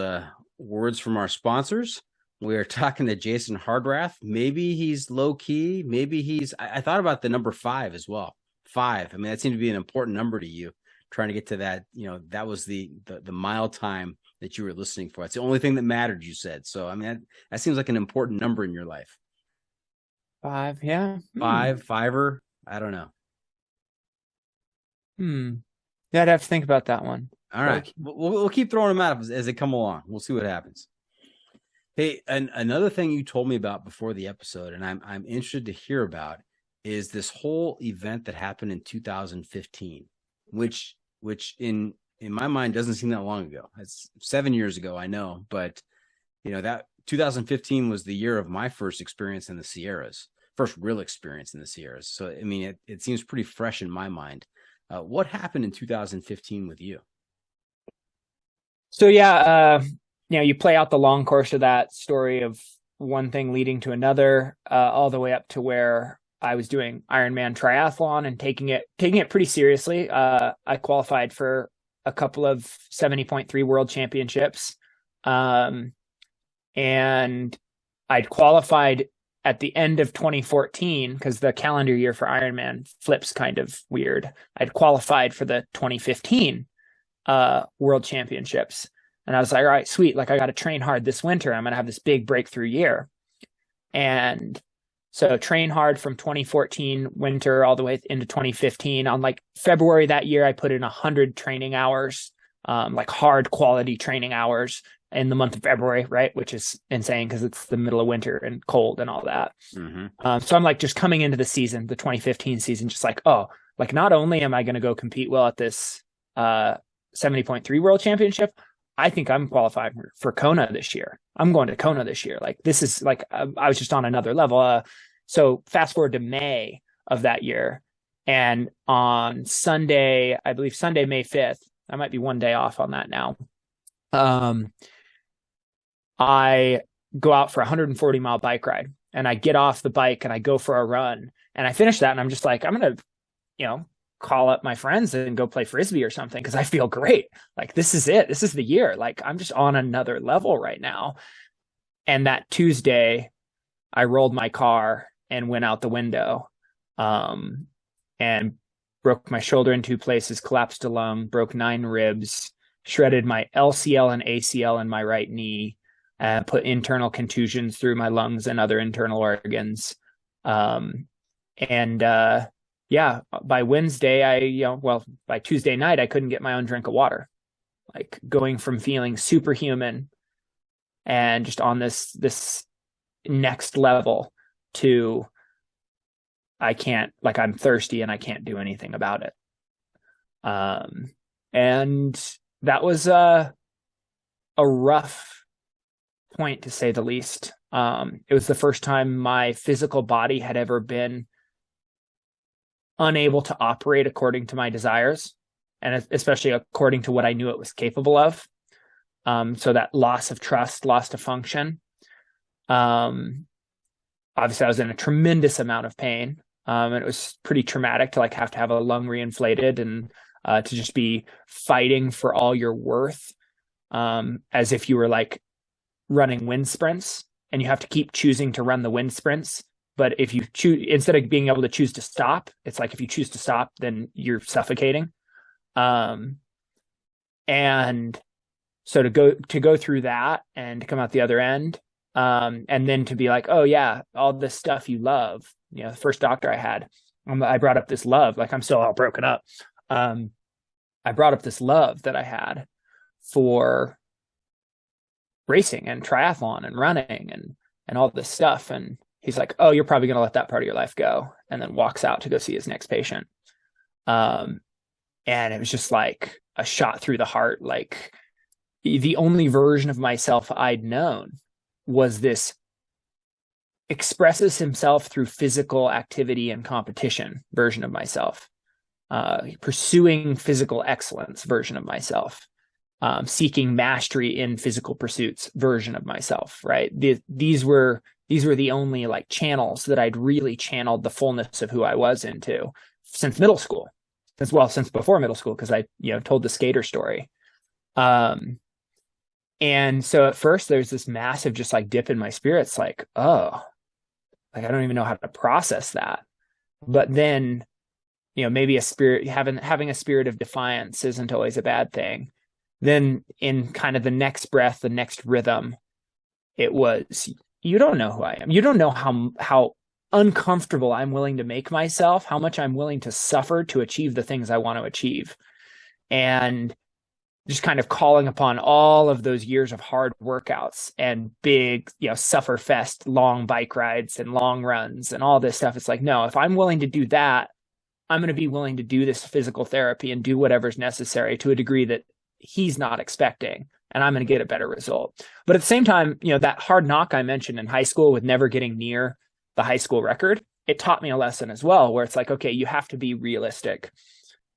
words from our sponsors. We are talking to Jason Hardrath. Maybe he's low key. Maybe I thought about the number 5 as well. 5. I mean, that seemed to be an important number to you, trying to get to that. You know, that was the mile time that you were listening for. It's the only thing that mattered, you said. So, I mean, that seems like an important number in your life. 5, yeah. 5, 5er. I don't know. Yeah, I'd have to think about that one. All right. We'll keep throwing them out as they come along. We'll see what happens. Hey, another thing you told me about before the episode, and I'm interested to hear about, is this whole event that happened in 2015, which in my mind doesn't seem that long ago. It's 7 years ago, I know, but you know that 2015 was the year of my first experience in the Sierras, first real experience in the Sierras. So I mean, it seems pretty fresh in my mind. What happened in 2015 with you? So yeah, you know, you play out the long course of that story of one thing leading to another, all the way up to where I was doing Ironman triathlon and taking it pretty seriously. I qualified for a couple of 70.3 world championships. And I'd qualified at the end of 2014 because the calendar year for Ironman flips kind of weird. I'd qualified for the 2015 world championships. And I was like, all right, sweet. Like I got to train hard this winter. I'm going to have this big breakthrough year. And so train hard from 2014 winter all the way into 2015. On like February that year, I put in 100 training hours, like hard quality training hours. in the month of February, right? Which is insane because it's the middle of winter and cold and all that. So I'm like just coming into the season, the 2015 season, just like, oh, like not only am I going to go compete well at this 70.3 World Championship, I think I'm qualified for Kona this year. I'm going to Kona this year. Like this is like, I was just on another level. So fast forward to May of that year. And on Sunday, I believe Sunday, May 5th, I might be one day off on that now. I go out for a 140-mile bike ride, and I get off the bike and I go for a run, and I finish that. And I'm just like, I'm going to, call up my friends and go play Frisbee or something, because I feel great. Like, this is it. This is the year. Like, I'm just on another level right now. And that Tuesday, I rolled my car and went out the window, and broke my shoulder in 2 places, collapsed a lung, broke 9 ribs, shredded my LCL and ACL in my right knee, put internal contusions through my lungs and other internal organs. Yeah, by Wednesday, by Tuesday night, I couldn't get my own drink of water. Like, going from feeling superhuman and just on this next level to I'm thirsty and I can't do anything about it. And that was a rough point, to say the least. It was the first time my physical body had ever been unable to operate according to my desires, and especially according to what I knew it was capable of. So that loss of trust, loss of function. Obviously I was in a tremendous amount of pain. And it was pretty traumatic to have to have a lung reinflated and to just be fighting for all your worth, as if you were running wind sprints, and you have to keep choosing to run the wind sprints. But if you choose, instead of being able to choose to stop, it's like if you choose to stop, then you're suffocating. And so to go through that and to come out the other end, and then to be like, oh yeah, all this stuff you love. The first doctor I had, I brought up this love, I'm still all broken up. I brought up this love that I had for racing and triathlon and running and all this stuff. And he's like, oh, you're probably going to let that part of your life go. And then walks out to go see his next patient. And it was just like a shot through the heart. Like, the only version of myself I'd known was this expresses himself through physical activity and competition version of myself, pursuing physical excellence version of myself, seeking mastery in physical pursuits version of myself. Right. These were the only channels that I'd really channeled the fullness of who I was into since middle school, since before middle school, because I, told the skater story. And so at first there's this massive, just dip in my spirits, I don't even know how to process that. But then, maybe having a spirit of defiance isn't always a bad thing. Then in kind of the next breath, the next rhythm, it was, you don't know who I am. You don't know how uncomfortable I'm willing to make myself, how much I'm willing to suffer to achieve the things I want to achieve. And just kind of calling upon all of those years of hard workouts and big, suffer fest, long bike rides and long runs and all this stuff. It's like, no, if I'm willing to do that, I'm going to be willing to do this physical therapy and do whatever's necessary to a degree that he's not expecting. And I'm going to get a better result. But at the same time, that hard knock I mentioned in high school with never getting near the high school record, it taught me a lesson as well, where it's like, okay, you have to be realistic.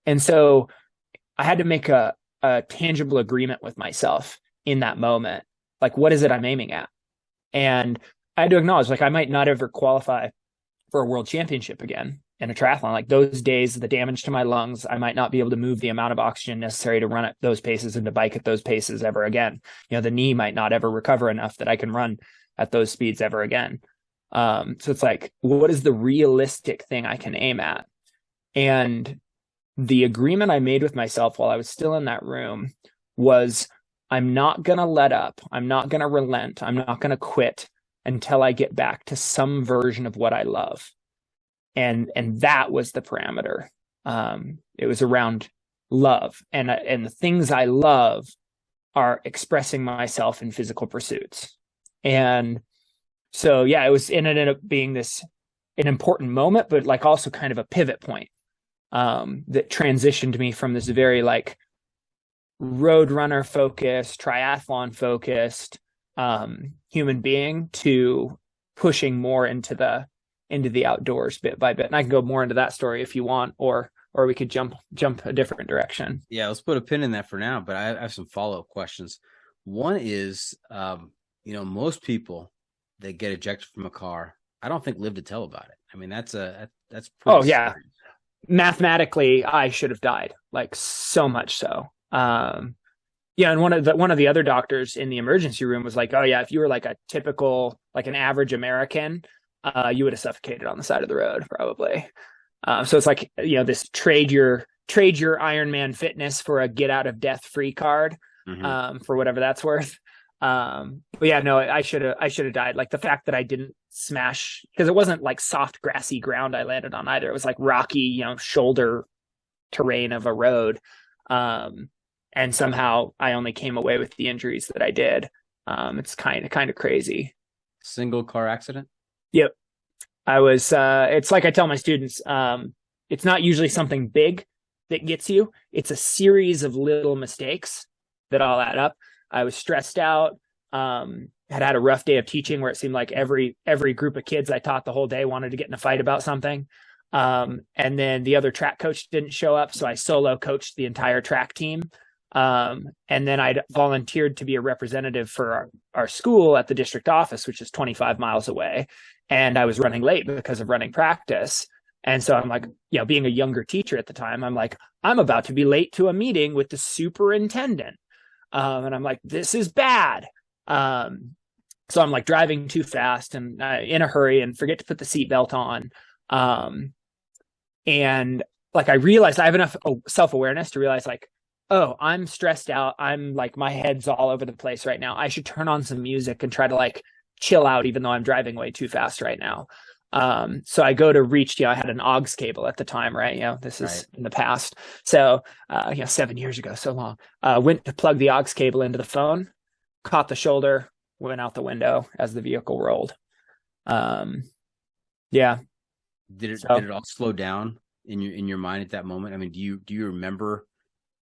And so I had to make a tangible agreement with myself in that moment. What is it I'm aiming at? And I had to acknowledge, I might not ever qualify for a world championship again in a triathlon. Those days, the damage to my lungs, I might not be able to move the amount of oxygen necessary to run at those paces and to bike at those paces ever again. The knee might not ever recover enough that I can run at those speeds ever again. So it's what is the realistic thing I can aim at? And the agreement I made with myself while I was still in that room was, I'm not going to let up. I'm not going to relent. I'm not going to quit until I get back to some version of what I love. And that was the parameter. It was around love, and the things I love are expressing myself in physical pursuits. And so, yeah, it ended up being an important moment, but like also kind of a pivot point that transitioned me from this very like road runner focused, triathlon focused human being to pushing more into the outdoors bit by bit. And I can go more into that story if you want, or we could jump a different direction. Yeah, let's put a pin in that for now, but I have some follow-up questions. One is, most people that get ejected from a car, I don't think live to tell about it. I mean, that's pretty yeah. serious. Mathematically, I should have died, like so much so. And one of the other doctors in the emergency room was like, oh yeah, if you were like a typical, like an average American, you would have suffocated on the side of the road probably. So it's like, this trade your Ironman fitness for a get out of death free card, for whatever that's worth. But yeah, no, I should have died. Like the fact that I didn't smash, because it wasn't like soft grassy ground I landed on either. It was like rocky, shoulder terrain of a road. And somehow I only came away with the injuries that I did. It's kind of crazy. Single car accident? Yep. I was, it's like I tell my students, it's not usually something big that gets you. It's a series of little mistakes that all add up. I was stressed out, had a rough day of teaching where it seemed like every group of kids I taught the whole day wanted to get in a fight about something. And then the other track coach didn't show up. So I solo coached the entire track team. And then I volunteered to be a representative for our school at the district office, which is 25 miles away. And I was running late because of running practice. And so I'm like, being a younger teacher at the time, I'm like, I'm about to be late to a meeting with the superintendent. And I'm like, this is bad. So I'm like driving too fast and in a hurry and forget to put the seatbelt on. And like, I realized I have enough self-awareness to realize like, oh, I'm stressed out. I'm like, my head's all over the place right now. I should turn on some music and try to like chill out, even though I'm driving way too fast right now. So I go to reach, I had an aux cable at the time, right? This is in the past. So, 7 years ago, so long, went to plug the aux cable into the phone, caught the shoulder, went out the window as the vehicle rolled. Yeah. Did it all slow down in your mind at that moment? I mean, do you remember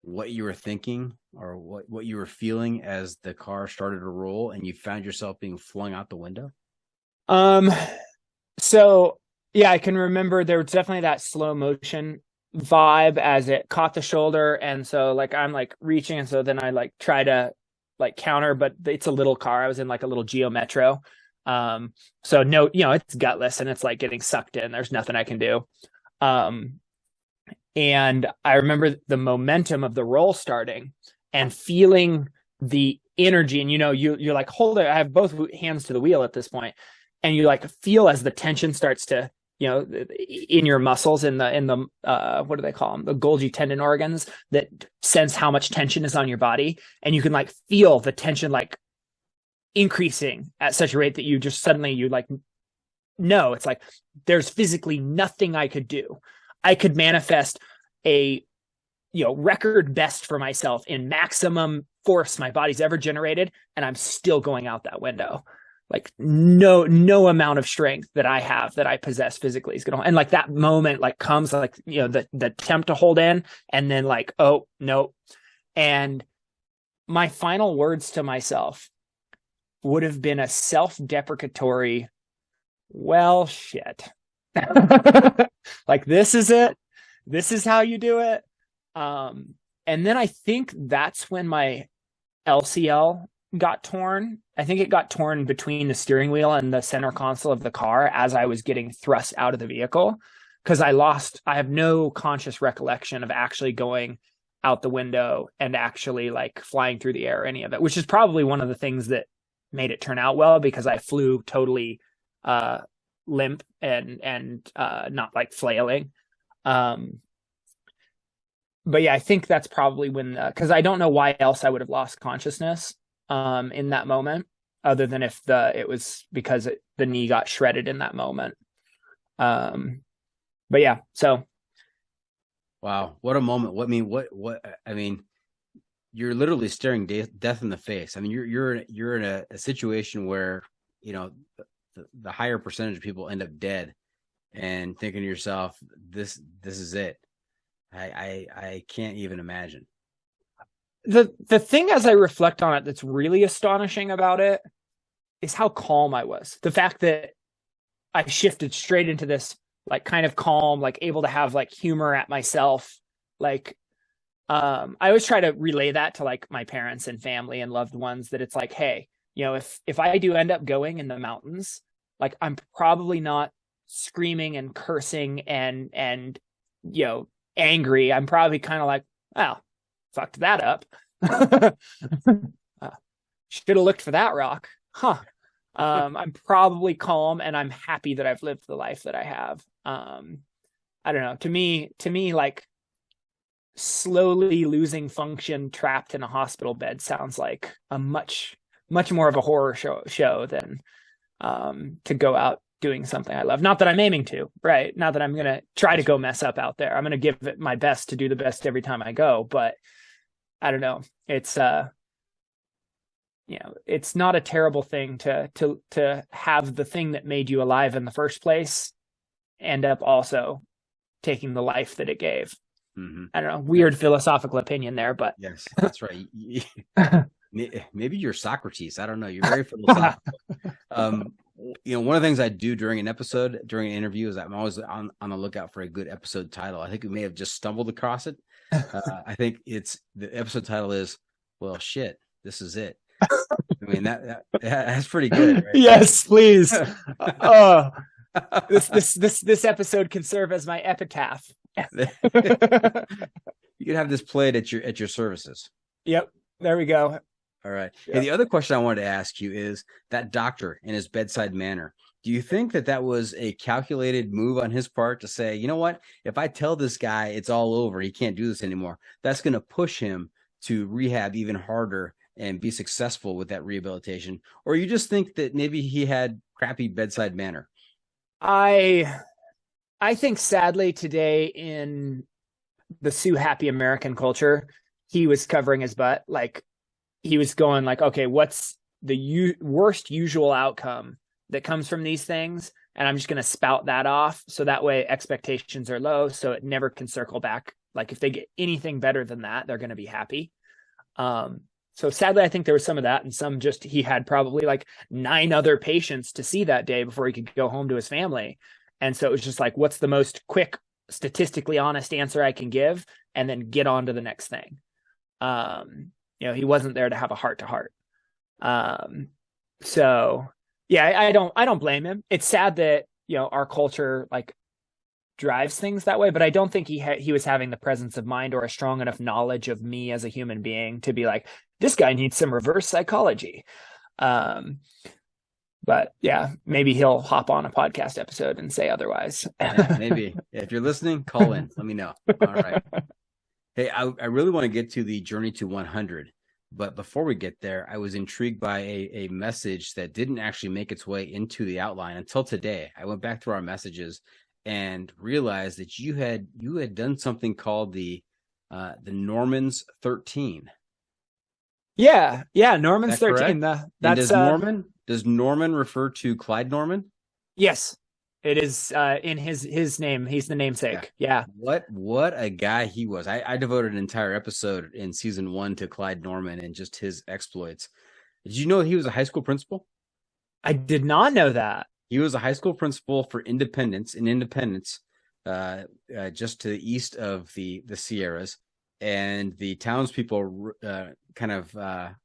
what you were thinking or what you were feeling as the car started to roll and you found yourself being flung out the window? So yeah, I can remember there was definitely that slow motion vibe as it caught the shoulder. And so like, I'm like reaching. And so then I like try to like counter, but it's a little car. I was in like a little Geo Metro. So no, it's gutless and it's like getting sucked in. There's nothing I can do. And I remember the momentum of the roll starting and feeling the energy. And, you're like, hold it. I have both hands to the wheel at this point. And you like feel as the tension starts to, in your muscles, in the what do they call them? The Golgi tendon organs that sense how much tension is on your body. And you can like feel the tension like increasing at such a rate that you just suddenly no, it's like, there's physically nothing I could do. I could manifest a, record best for myself in maximum force my body's ever generated. And I'm still going out that window. Like no amount of strength that I have, that I possess physically is going to, and like that moment like comes like, the attempt to hold in and then like, oh no. And my final words to myself would have been a self-deprecatory, well, shit. Like, this is it. This is how you do it. And then I think that's when my LCL got torn. I think it got torn between the steering wheel and the center console of the car as I was getting thrust out of the vehicle, because I have no conscious recollection of actually going out the window and actually like flying through the air or any of it, which is probably one of the things that made it turn out well, because I flew totally limp and not like flailing. But yeah, I think that's probably when, because I don't know why else I would have lost consciousness in that moment, other than if it was because the knee got shredded in that moment. But yeah, so. Wow, what a moment! I mean, you're literally staring death in the face. I mean, you're in a situation where, you know, the higher percentage of people end up dead, and thinking to yourself, this is it. I can't even imagine. The thing, as I reflect on it, that's really astonishing about it is how calm I was. The fact that I shifted straight into this, like, kind of calm, like able to have like humor at myself. Like, I always try to relay that to like my parents and family and loved ones, that it's like, hey, you know, if I do end up going in the mountains, like, I'm probably not screaming and cursing and you know, angry. I'm probably kind of like, well, fucked that up. Should have looked for that rock. Huh. I'm probably calm, and I'm happy that I've lived the life that I have. I don't know. To me, like, slowly losing function trapped in a hospital bed sounds like a much more of a horror show than to go out doing something I love. Not that I'm aiming to, right? Not that I'm going to try to go mess up out there. I'm going to give it my best to do the best every time I go. But I don't know. It's, you know, it's not a terrible thing to have the thing that made you alive in the first place end up also taking the life that it gave. Mm-hmm. I don't know. Weird philosophical opinion there, but yes, that's right. Maybe you're Socrates. I don't know. You're very philosophical. You know, one of the things I do during an interview, is I'm always on the lookout for a good episode title. I think we may have just stumbled across it. I think the episode title is, well, shit, this is it. I mean, that's pretty good, right? Yes, please. This episode can serve as my epitaph. You can have this played at your services. Yep, there we go. All right. Yep. Hey, the other question I wanted to ask you is that doctor in his bedside manner. Do you think that was a calculated move on his part to say, you know what, if I tell this guy it's all over, he can't do this anymore, that's going to push him to rehab even harder and be successful with that rehabilitation? Or you just think that maybe he had crappy bedside manner? I think, sadly, today in the Sue Happy American culture, he was covering his butt. Like, he was going like, okay, what's the worst usual outcome that comes from these things? And I'm just going to spout that off. So that way expectations are low, so it never can circle back. Like, if they get anything better than that, they're going to be happy. So sadly, I think there was some of that, and some just, he had probably like 9 other patients to see that day before he could go home to his family. And so it was just like, what's the most quick, statistically honest answer I can give, and then get on to the next thing. You know, he wasn't there to have a heart to heart. So yeah, I don't blame him. It's sad that, you know, our culture like drives things that way, but I don't think he was having the presence of mind or a strong enough knowledge of me as a human being to be like, this guy needs some reverse psychology. But yeah, maybe he'll hop on a podcast episode and say otherwise. Yeah, maybe. If you're listening, call in. Let me know. All right. Hey, I really want to get to the journey to 100. But before we get there, I was intrigued by a message that didn't actually make its way into the outline until today. I went back through our messages and realized that you had done something called the Norman's 13. Yeah, Norman's 13. Does Norman refer to Clyde Norman? Yes, it is in his name. He's the namesake. Yeah. What a guy he was. I devoted an entire episode in season 1 to Clyde Norman and just his exploits. Did you know he was a high school principal? I did not know that. He was a high school principal for Independence, just to the east of the Sierras, and the townspeople kind of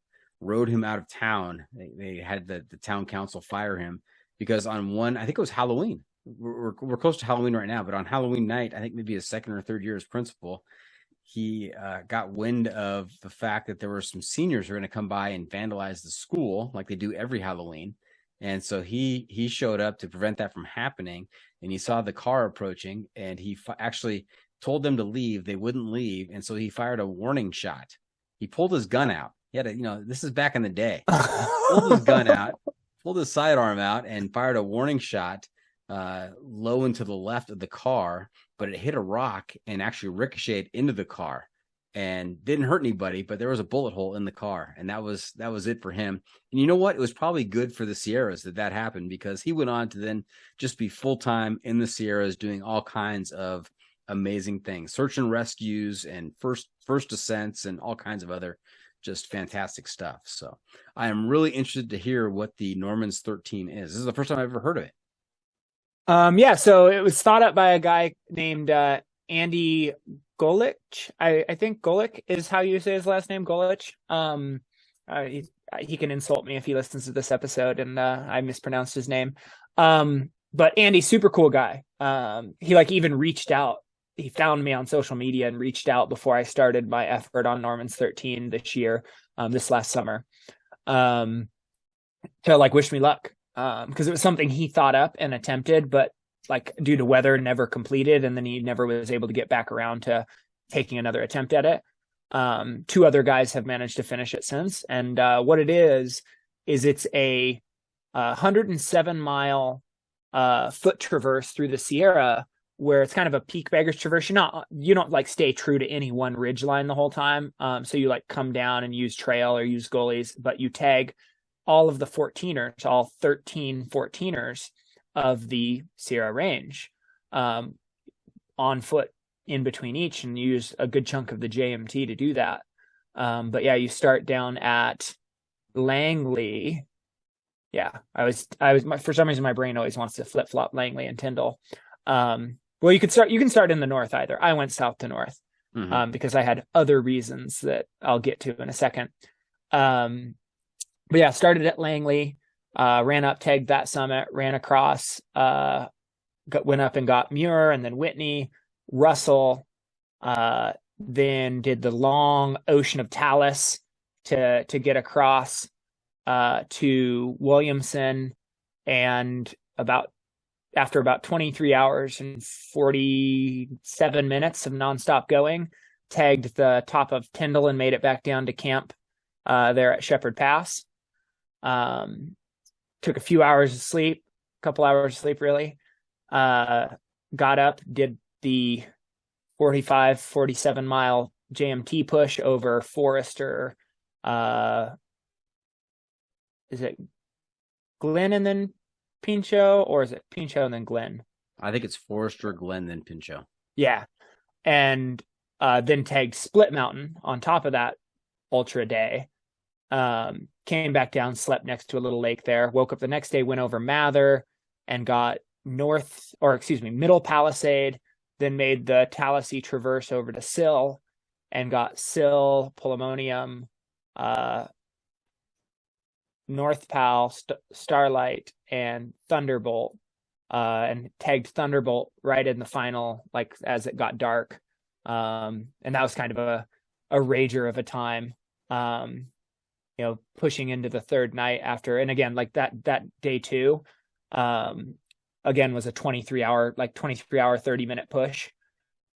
rode him out of town. They had the town council fire him because on I think it was Halloween. We're close to Halloween right now, but on Halloween night, I think maybe his second or third year as principal, he got wind of the fact that there were some seniors who were going to come by and vandalize the school like they do every Halloween. And so he showed up to prevent that from happening, and he saw the car approaching, and he actually told them to leave. They wouldn't leave, and so he fired a warning shot. He pulled his gun out. He had this is back in the day. Pulled his gun out, pulled his sidearm out, and fired a warning shot low and to the left of the car, but it hit a rock and actually ricocheted into the car. and didn't hurt anybody, but there was a bullet hole in the car, and that was it for him. And you know what? It was probably good for the Sierras that happened, because he went on to then just be full-time in the Sierras doing all kinds of amazing things, search and rescues and first ascents and all kinds of other just fantastic stuff. So I am really interested to hear what the Norman's 13 is. This is the first time I've ever heard of it. Yeah, so it was thought up by a guy named Andy Golich. I think Golich is how you say his last name, Golich. He can insult me if he listens to this episode and I mispronounced his name. But Andy, super cool guy. He like even reached out. He found me on social media and reached out before I started my effort on Norman's 13 this year, this last summer, to like wish me luck. Because it was something he thought up and attempted, but like due to weather never completed, and then he never was able to get back around to taking another attempt at it. 2 other guys have managed to finish it since, and what it is it's a 107-mile foot traverse through the Sierra, where it's kind of a peak beggars traverse. You don't like stay true to any one ridge line the whole time, so you like come down and use trail or use gullies, but you tag all of the 14ers, all 13 14ers of the Sierra Range, on foot in between each, and use a good chunk of the JMT to do that. But yeah, you start down at Langley. Yeah, I was for some reason my brain always wants to flip flop Langley and Tyndall. Well, you can start in the north either. I went south to north, because I had other reasons that I'll get to in a second. But yeah, started at Langley, ran up, tagged that summit, ran across, went up and got Muir, and then Whitney, Russell, then did the long ocean of Talus to get across to Williamson, and after about 23 hours and 47 minutes of nonstop going, tagged the top of Tyndall and made it back down to camp there at Shepherd Pass. Took a few hours of sleep, a couple hours of sleep really. Got up, did the 47 mile JMT push over Forester. Is it Glen and then Pinchot, or is it Pinchot and then Glen? I think it's Forester, Glen, then Pinchot. Yeah. And then tagged Split Mountain on top of that ultra day. Came back down, slept next to a little lake there, woke up the next day, went over Mather and got Middle Palisade, then made the Tallahassee traverse over to Sill and got Sill, Polymonium, North Pal, Starlight, and Thunderbolt, and tagged Thunderbolt right in the final, like as it got dark. And that was kind of a rager of a time. Pushing into the third night after, and again, like that day 2, again was a 23 hour 30-minute push.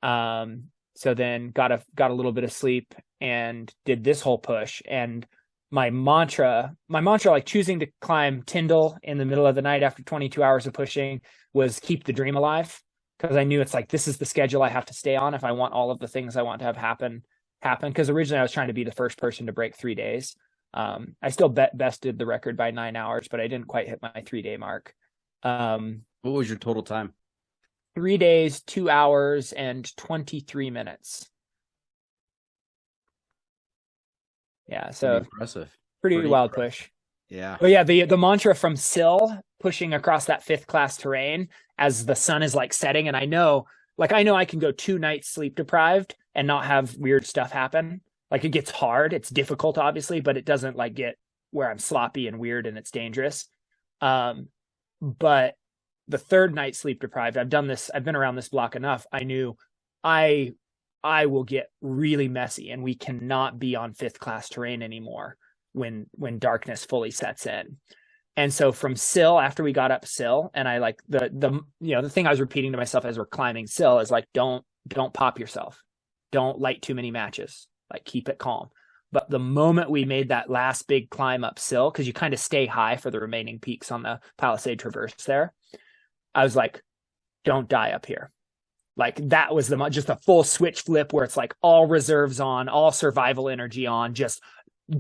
So then got a little bit of sleep and did this whole push. And my mantra, like choosing to climb Tyndall in the middle of the night after 22 hours of pushing, was keep the dream alive. Because I knew it's like, this is the schedule I have to stay on if I want all of the things I want to have happen. Because originally I was trying to be the first person to break 3 days. I still bested the record by 9 hours, but I didn't quite hit my 3-day mark. What was your total time? 3 days, 2 hours, and 23 minutes. Yeah, so impressive. Pretty wild push. Yeah. But yeah, the mantra from Sill, pushing across that 5th class terrain as the sun is like setting, and I know I can go 2 nights sleep deprived and not have weird stuff happen. Like, it gets hard. It's difficult, obviously, but it doesn't like get where I'm sloppy and weird and it's dangerous. But the 3rd night sleep deprived, I've been around this block enough. I knew I will get really messy, and we cannot be on 5th class terrain anymore when darkness fully sets in. And so from Sill, after we got up Sill, and I like the thing I was repeating to myself as we're climbing Sill is like, don't pop yourself. Don't light too many matches. Like, keep it calm. But the moment we made that last big climb up Sill, because you kind of stay high for the remaining peaks on the Palisade Traverse there, I was like, don't die up here. Like that was just a full switch flip where it's like all reserves on, all survival energy on, just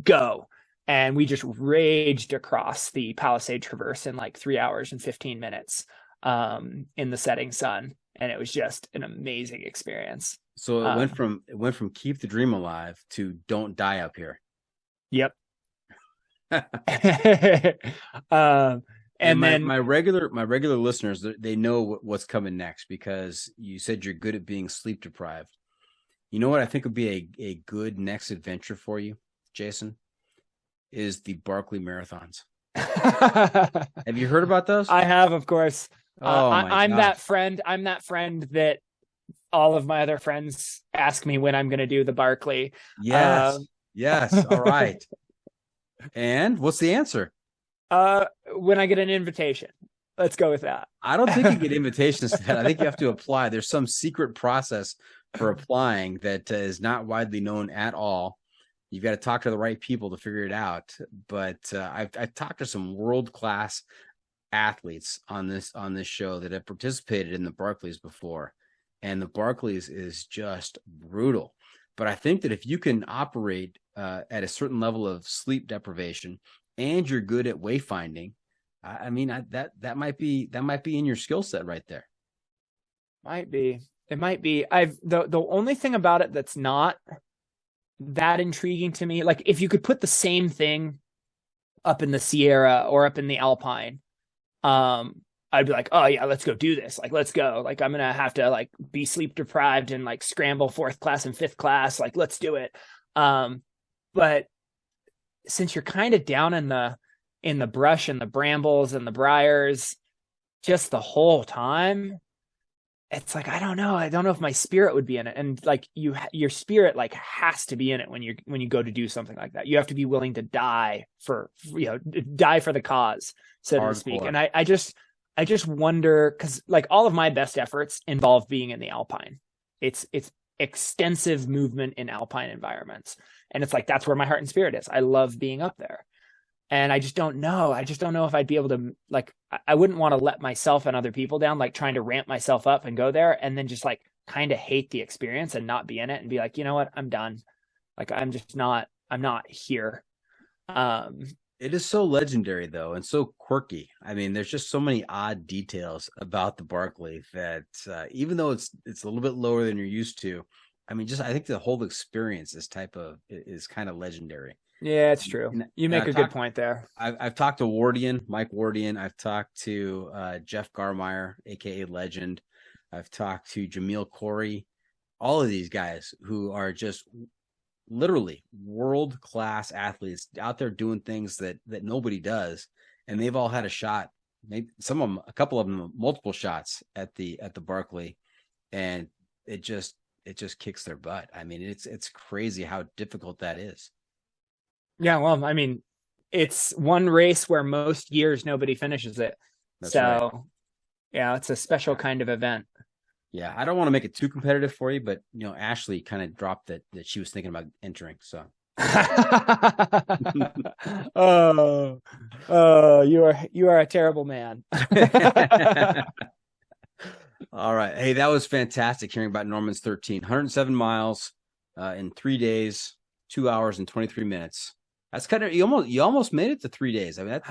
go. And we just raged across the Palisade Traverse in like 3 hours and 15 minutes in the setting sun. And it was just an amazing experience. So it went from keep the dream alive to don't die up here. Yep. And then my regular listeners, they know what's coming next because you said you're good at being sleep deprived. You know what I think would be a good next adventure for you, Jason, is the Barkley marathons. Have you heard about those? I have, of course. I'm that friend. I'm that friend that all of my other friends ask me when I'm going to do the Barkley. Yes. Yes. All right. And what's the answer? When I get an invitation. Let's go with that. I don't think you get invitations to that. I think you have to apply. There's some secret process for applying that is not widely known at all. You've got to talk to the right people to figure it out. But I've talked to some world-class athletes on this show that have participated in the Barkleys before. And the Barkleys is just brutal. But I think that if you can operate at a certain level of sleep deprivation and you're good at wayfinding, I mean, that might be in your skill set right there. Might be. It might be. The only thing about it that's not that intriguing to me, like if you could put the same thing up in the Sierra or up in the Alpine, I'd be like, oh yeah, let's go do this. Like, let's go. Like, I'm gonna have to like be sleep deprived and like scramble 4th class and 5th class. Like, let's do it. But since you're kind of down in the brush and the brambles and the briars just the whole time, it's like, I don't know if my spirit would be in it. And like your spirit like has to be in it when you go to do something like that. You have to be willing to die for the cause, so to speak. And I just wonder, because like all of my best efforts involve being in the Alpine. It's extensive movement in Alpine environments. And it's like, that's where my heart and spirit is. I love being up there. And I just don't know. I just don't know if I'd be able to, like, I wouldn't want to let myself and other people down, like trying to ramp myself up and go there and then just like kind of hate the experience and not be in it and be like, you know what, I'm done. Like, I'm not here. It is so legendary though, and so quirky. I mean, there's just so many odd details about the Barkley that even though it's a little bit lower than you're used to, I mean, I think the whole experience is kind of legendary. Yeah, it's true. You make a good point there. I've talked to Mike Wardian. I've talked to Jeff Garmeyer, aka Legend. I've talked to Jamil Corey. All of these guys who are just literally world-class athletes out there doing things that nobody does, and they've all had a shot. Maybe some of them, a couple of them, multiple shots at the Barkley, and it just kicks their butt. I mean, it's crazy how difficult that is. Yeah, well, I mean, it's one race where most years nobody finishes it. That's right. Yeah, it's a special kind of event. Yeah, I don't want to make it too competitive for you, but Ashley kind of dropped that she was thinking about entering. So, you are a terrible man. All right, hey, that was fantastic hearing about Norman's 13, 107 miles in 3 days, 2 hours and 23 minutes. That's kind of you almost made it to 3 days. I mean, that's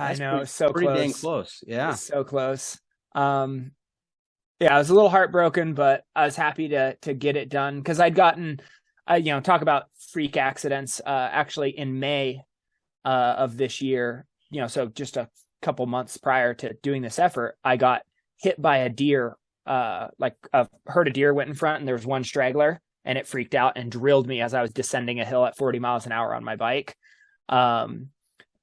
pretty dang close. Yeah, so close. Yeah, I was a little heartbroken, but I was happy to get it done because I'd gotten, talk about freak accidents. Actually, in May of this year, so just a couple months prior to doing this effort, I got hit by a deer. Like a herd of deer went in front, and there was one straggler, and it freaked out and drilled me as I was descending a hill at 40 miles an hour on my bike.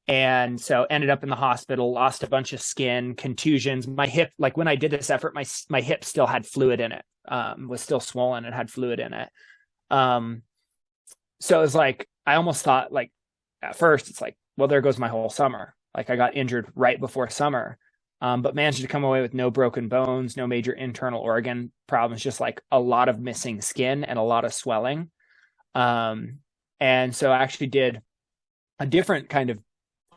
And so ended up in the hospital, lost a bunch of skin, contusions. My hip, like when I did this effort, my hip still had fluid in it, was still swollen and had fluid in it. So it was like, I almost thought, like, at first it's like, well, there goes my whole summer. Like, I got injured right before summer, but managed to come away with no broken bones, no major internal organ problems, just like a lot of missing skin and a lot of swelling. And so I actually did a different kind of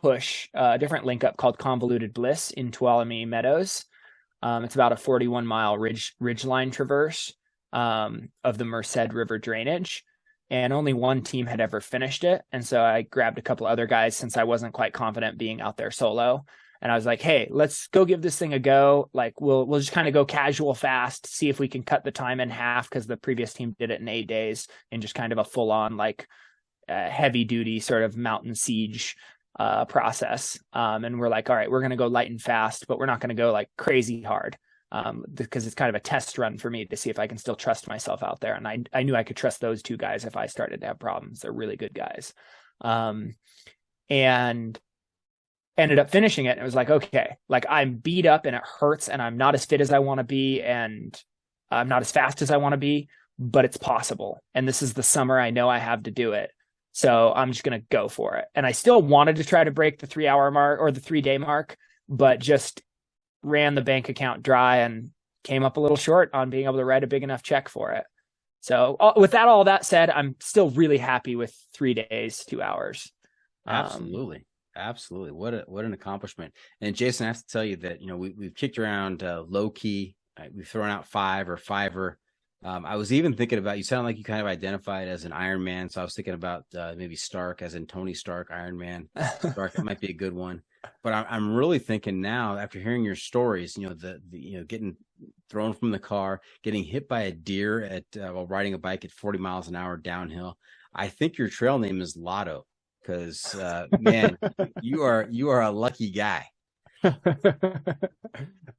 push, a different link up called Convoluted Bliss in Tuolumne Meadows. It's about a 41-mile ridgeline traverse. of the Merced River drainage, and only one team had ever finished it. And so I grabbed a couple other guys since I wasn't quite confident being out there solo. And I was like, hey, let's go give this thing a go. Like we'll just kind of go casual fast, see if we can cut the time in half, because the previous team did it in 8 days in just kind of a full on like heavy duty sort of mountain siege process. And we're like, all right, we're going to go light and fast, but we're not going to go like crazy hard. Because it's kind of a test run for me to see if I can still trust myself out there. And I knew I could trust those two guys if I started to have problems. They're really good guys. And ended up finishing it. And it was like, okay, like I'm beat up and it hurts and I'm not as fit as I want to be. And I'm not as fast as I want to be, but it's possible. And this is the summer I know I have to do it. So I'm just going to go for it. And I still wanted to try to break the 3 hour mark or the 3 day mark, but just ran the bank account dry and came up a little short on being able to write a big enough check for it. So with all that said, I'm still really happy with 3 days, 2 hours. Absolutely. What an accomplishment. And Jason, I have to tell you that, we've kicked around low key. We've thrown out 5 or 5er. I was even thinking about, you sound like you kind of identified as an Ironman. So I was thinking about maybe Stark, as in Tony Stark, Ironman. Stark, that might be a good one. But I'm really thinking now, after hearing your stories, the getting thrown from the car, getting hit by a deer while riding a bike at 40 miles an hour downhill. I think your trail name is Lotto, because man, you are a lucky guy.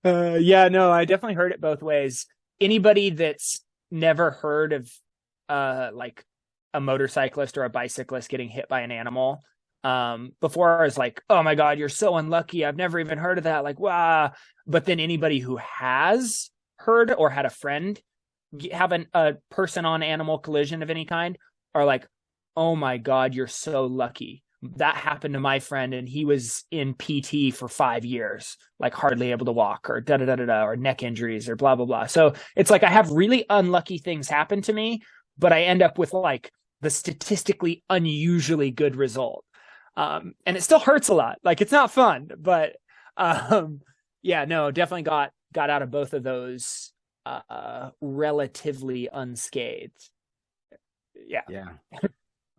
Yeah, no, I definitely heard it both ways. Anybody that's never heard of like a motorcyclist or a bicyclist getting hit by an animal before, I was like, oh my God, you're so unlucky. I've never even heard of that. Like, wow. But then anybody who has heard or had a friend have a person on animal collision of any kind are like, oh my God, you're so lucky. That happened to my friend and he was in PT for 5 years, like hardly able to walk or or neck injuries or blah, blah, blah. So it's like I have really unlucky things happen to me, but I end up with like the statistically unusually good result. And it still hurts a lot. Like it's not fun, but yeah, no, definitely got out of both of those relatively unscathed. Yeah.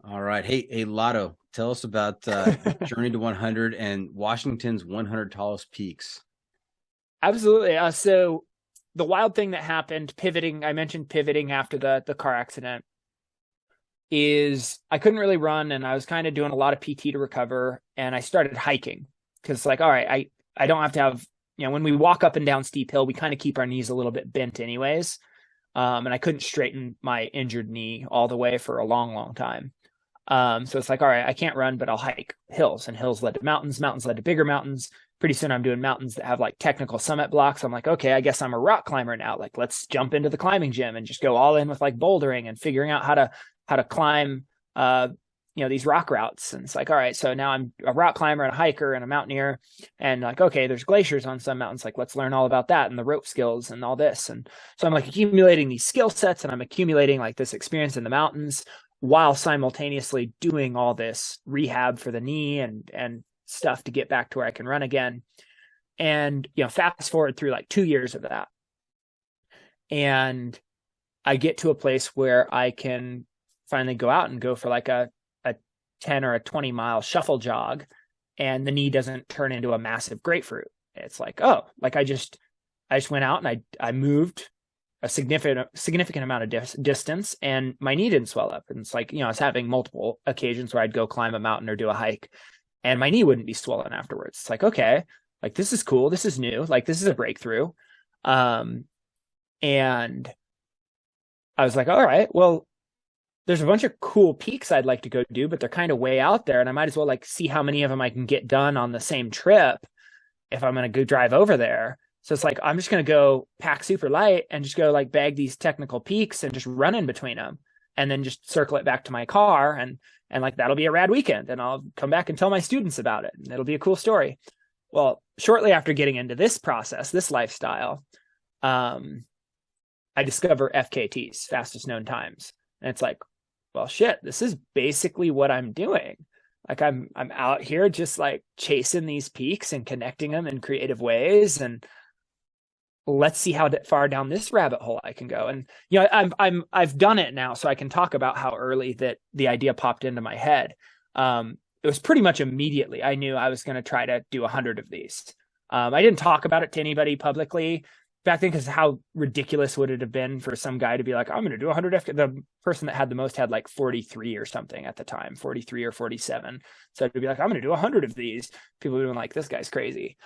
All right. Hey, Lotto, tell us about Journey to 100 and Washington's 100 tallest peaks. Absolutely. So the wild thing that happened, I mentioned pivoting after the car accident, is I couldn't really run and I was kind of doing a lot of PT to recover, and I started hiking because like, all right, I don't have to have, when we walk up and down steep hill, we kind of keep our knees a little bit bent anyways. And I couldn't straighten my injured knee all the way for a long, long time. So it's like, all right, I can't run, but I'll hike hills, and hills led to mountains led to bigger mountains. Pretty soon I'm doing mountains that have like technical summit blocks. I'm like, okay, I guess I'm a rock climber now. Like, let's jump into the climbing gym and just go all in with like bouldering and figuring out how to climb, these rock routes. And it's like, all right, so now I'm a rock climber and a hiker and a mountaineer, and like, okay, there's glaciers on some mountains. Like, let's learn all about that and the rope skills and all this. And so I'm like accumulating these skill sets, and I'm accumulating like this experience in the mountains while simultaneously doing all this rehab for the knee and stuff to get back to where I can run again. And, fast forward through like 2 years of that, and I get to a place where I can finally go out and go for like a 10 or a 20 mile shuffle jog, and the knee doesn't turn into a massive grapefruit. It's like, oh, like I just went out and I moved a significant amount of distance, and my knee didn't swell up. And it's like, I was having multiple occasions where I'd go climb a mountain or do a hike, and my knee wouldn't be swollen afterwards. It's like, okay, like this is cool. This is new. Like this is a breakthrough. And I was like, all right, well, there's a bunch of cool peaks I'd like to go do, but they're kind of way out there, and I might as well like see how many of them I can get done on the same trip if I'm going to go drive over there. So it's like, I'm just going to go pack super light and just go like bag these technical peaks and just run in between them, and then just circle it back to my car. And like, that'll be a rad weekend, and I'll come back and tell my students about it, and it'll be a cool story. Well, shortly after getting into this process, this lifestyle, I discover FKTs, fastest known times. And it's like, well, shit, this is basically what I'm doing. Like I'm out here just like chasing these peaks and connecting them in creative ways. And let's see how far down this rabbit hole I can go. And, I've done it now, so I can talk about how early that the idea popped into my head. It was pretty much immediately. I knew I was going to try to do 100 of these. I didn't talk about it to anybody publicly back then, because how ridiculous would it have been for some guy to be like, I'm going to do 100 FK. The person that had the most had like 43 or something at the time, 43 or 47. So to be like, I'm going to do 100 of these, people would have been like, this guy's crazy.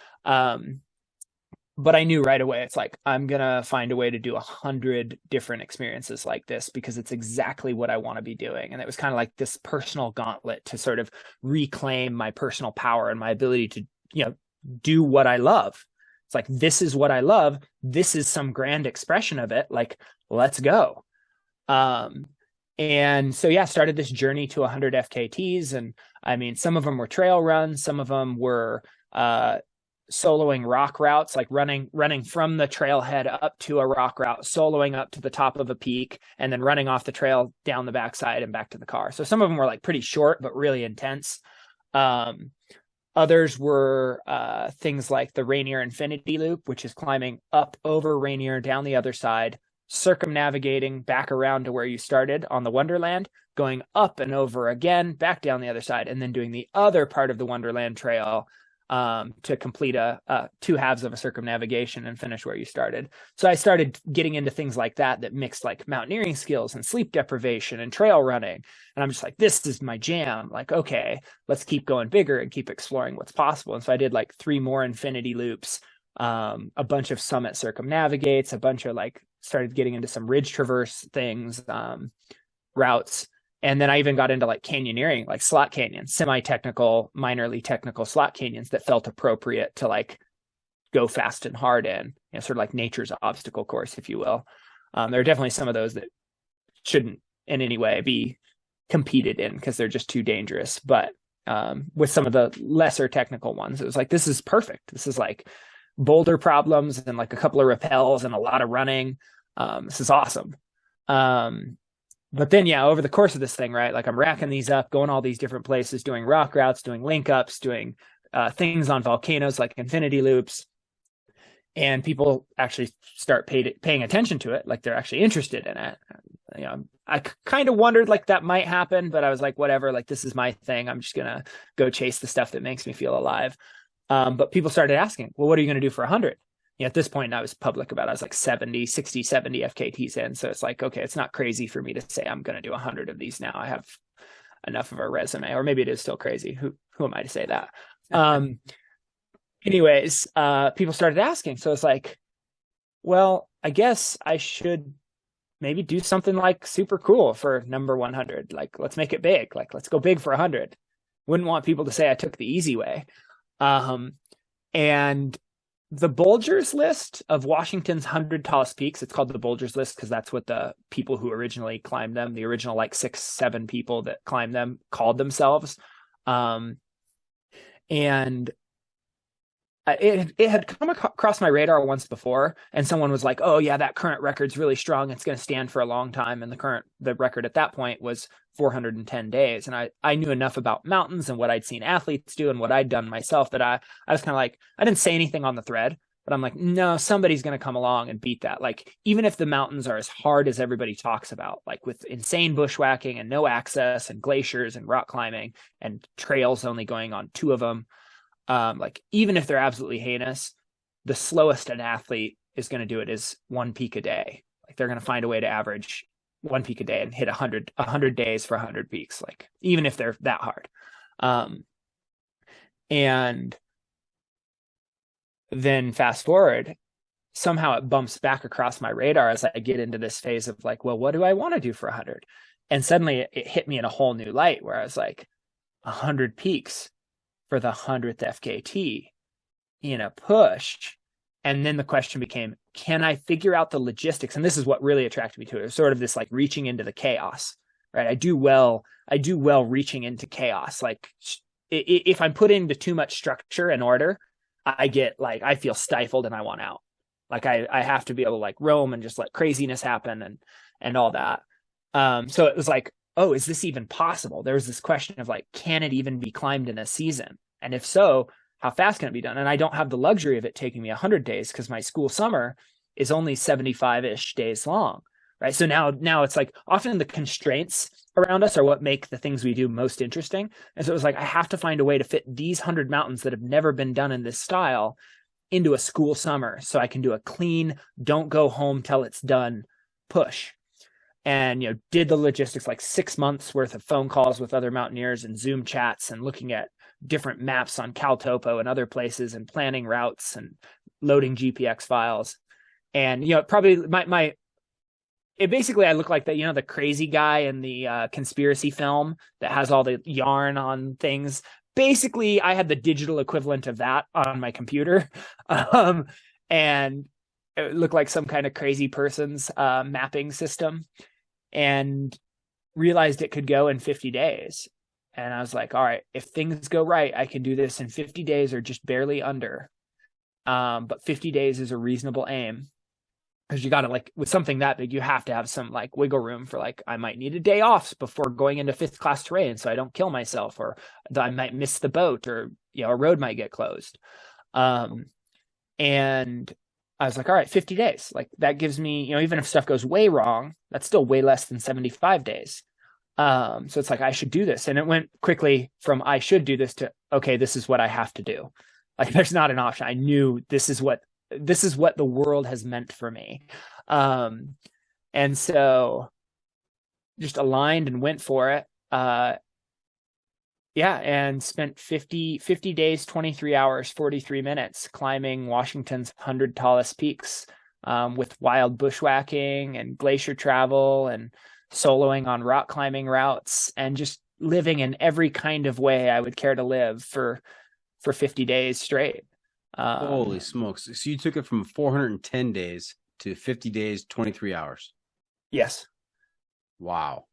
But I knew right away, it's like, I'm going to find a way to do 100 different experiences like this, because it's exactly what I want to be doing. And it was kind of like this personal gauntlet to sort of reclaim my personal power and my ability to, do what I love. It's like, this is what I love. This is some grand expression of it. Like, let's go. And so, started this journey to 100 FKTs. And I mean, some of them were trail runs. Some of them were, soloing rock routes, like running from the trailhead up to a rock route, soloing up to the top of a peak, and then running off the trail down the backside and back to the car. So some of them were like pretty short, but really intense. Others were things like the Rainier Infinity Loop, which is climbing up over Rainier, down the other side, circumnavigating back around to where you started on the Wonderland, going up and over again, back down the other side, and then doing the other part of the Wonderland Trail to complete two halves of a circumnavigation and finish where you started. So I started getting into things like that mixed like mountaineering skills and sleep deprivation and trail running. And I'm just like, this is my jam. Like, okay, let's keep going bigger and keep exploring what's possible. And so I did like 3 more infinity loops, a bunch of summit circumnavigates, a bunch of started getting into some ridge traverse things, routes. And then I even got into like canyoneering, like slot canyons, semi-technical, minorly technical slot canyons that felt appropriate to like go fast and hard in, sort of like nature's obstacle course, if you will. There are definitely some of those that shouldn't in any way be competed in because they're just too dangerous. But with some of the lesser technical ones, it was like, this is perfect. This is like boulder problems and like a couple of rappels and a lot of running. This is awesome. But then, over the course of this thing, right, like I'm racking these up, going all these different places, doing rock routes, doing link ups, doing things on volcanoes like infinity loops. And people actually start paying attention to it. Like they're actually interested in it. I kind of wondered like that might happen, but I was like, whatever, like this is my thing. I'm just going to go chase the stuff that makes me feel alive. But people started asking, well, what are you going to do for 100? At this point, I was public about it. I was like 70 FKTs in. So it's like, okay, it's not crazy for me to say I'm going to do 100 of these now. I have enough of a resume, or maybe it is still crazy. Who am I to say that? Anyways, people started asking. So it's like, well, I guess I should maybe do something like super cool for number 100. Like, let's make it big. Like, let's go big for 100. Wouldn't want people to say I took the easy way. And the Bulgers list of Washington's 100 tallest peaks, it's called the Bulgers list because that's what the people who originally climbed them, the original like 6-7 people that climbed them, called themselves. And it had come across my radar once before, and someone was like, oh yeah, that current record's really strong. It's going to stand for a long time. And the record at that point was 410 days. And I knew enough about mountains and what I'd seen athletes do and what I'd done myself that I was kind of like, I didn't say anything on the thread, but I'm like, no, somebody's going to come along and beat that. Like, even if the mountains are as hard as everybody talks about, like with insane bushwhacking and no access and glaciers and rock climbing and trails only going on 2 of them, like even if they're absolutely heinous, the slowest an athlete is going to do it is 1 peak a day. Like they're going to find a way to average 1 peak a day and hit 100 days for 100 peaks, like even if they're that hard. And then fast forward, somehow it bumps back across my radar as I get into this phase of like, well, what do I want to do for 100? And suddenly it hit me in a whole new light where I was like, 100 peaks for the 100th FKT in a push. And then the question became, can I figure out the logistics? And this is what really attracted me to it. It was sort of this like reaching into the chaos, right? I do well reaching into chaos. Like if I'm put into too much structure and order, I get like, I feel stifled and I want out. Like I have to be able to like roam and just let craziness happen and all that. So it was like, oh, is this even possible? There was this question of like, can it even be climbed in a season? And if so, how fast can it be done? And I don't have the luxury of it taking me 100 days because my school summer is only 75-ish days long, right? So now it's like often the constraints around us are what make the things we do most interesting. And so it was like, I have to find a way to fit these 100 mountains that have never been done in this style into a school summer so I can do a clean, don't go home till it's done push. And, did the logistics, like 6 months worth of phone calls with other mountaineers and Zoom chats and looking at different maps on CalTopo and other places and planning routes and loading GPX files. And, probably basically I look like the crazy guy in the conspiracy film that has all the yarn on things. Basically, I had the digital equivalent of that on my computer. And it looked like some kind of crazy person's mapping system, and realized it could go in 50 days. And I was like, all right, if things go right, I can do this in 50 days or just barely under. But 50 days is a reasonable aim, because you got to, with something that big, you have to have some wiggle room for I might need a day off before going into 5th class terrain so I don't kill myself, or I might miss the boat, or a road might get closed. And I was like, all right, 50 days. That gives me, even if stuff goes way wrong, that's still way less than 75 days. So it's like, I should do this. And it went quickly from I should do this to, okay, this is what I have to do. There's not an option. I knew this is what the world has meant for me. And so just aligned and went for it. And spent 50 days, 23 hours, 43 minutes climbing Washington's 100 tallest peaks, with wild bushwhacking and glacier travel and soloing on rock climbing routes, and just living in every kind of way I would care to live for 50 days straight. Holy smokes. So you took it from 410 days to 50 days, 23 hours. Yes. Wow.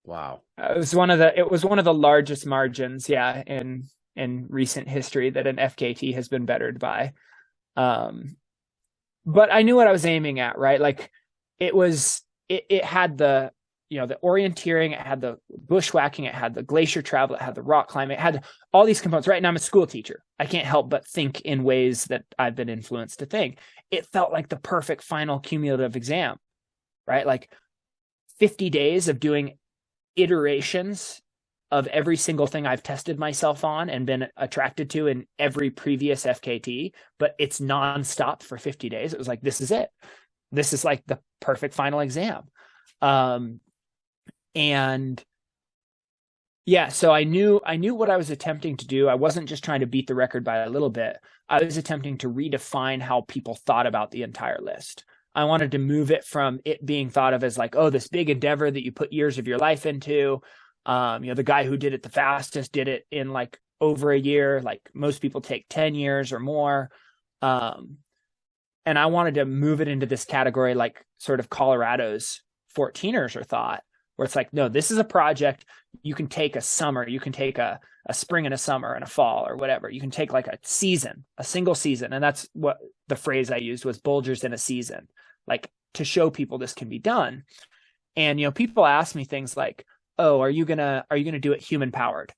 It was one of the largest margins, in recent history that an FKT has been bettered by. But I knew what I was aiming at, right? It had the orienteering, it had the bushwhacking, it had the glacier travel, it had the rock climbing, it had all these components, right? And I'm a school teacher. I can't help but think in ways that I've been influenced to think. It felt like the perfect final cumulative exam, right? 50 days of doing iterations of every single thing I've tested myself on and been attracted to in every previous FKT, but it's nonstop for 50 days. It was like, this is it. This is the perfect final exam. So I knew what I was attempting to do. I wasn't just trying to beat the record by a little bit. I was attempting to redefine how people thought about the entire list. I wanted to move it from it being thought of as this big endeavor that you put years of your life into. The guy who did it the fastest did it in over a year. Most people take 10 years or more. And I wanted to move it into this category, sort of Colorado's 14ers are thought, where it's no, this is a project. You can take a summer, you can take a spring and a summer and a fall or whatever. You can take a season, a single season. And that's what the phrase I used was Bulgers in a season, to show people this can be done. And, people ask me things like, oh, are you gonna do it human powered?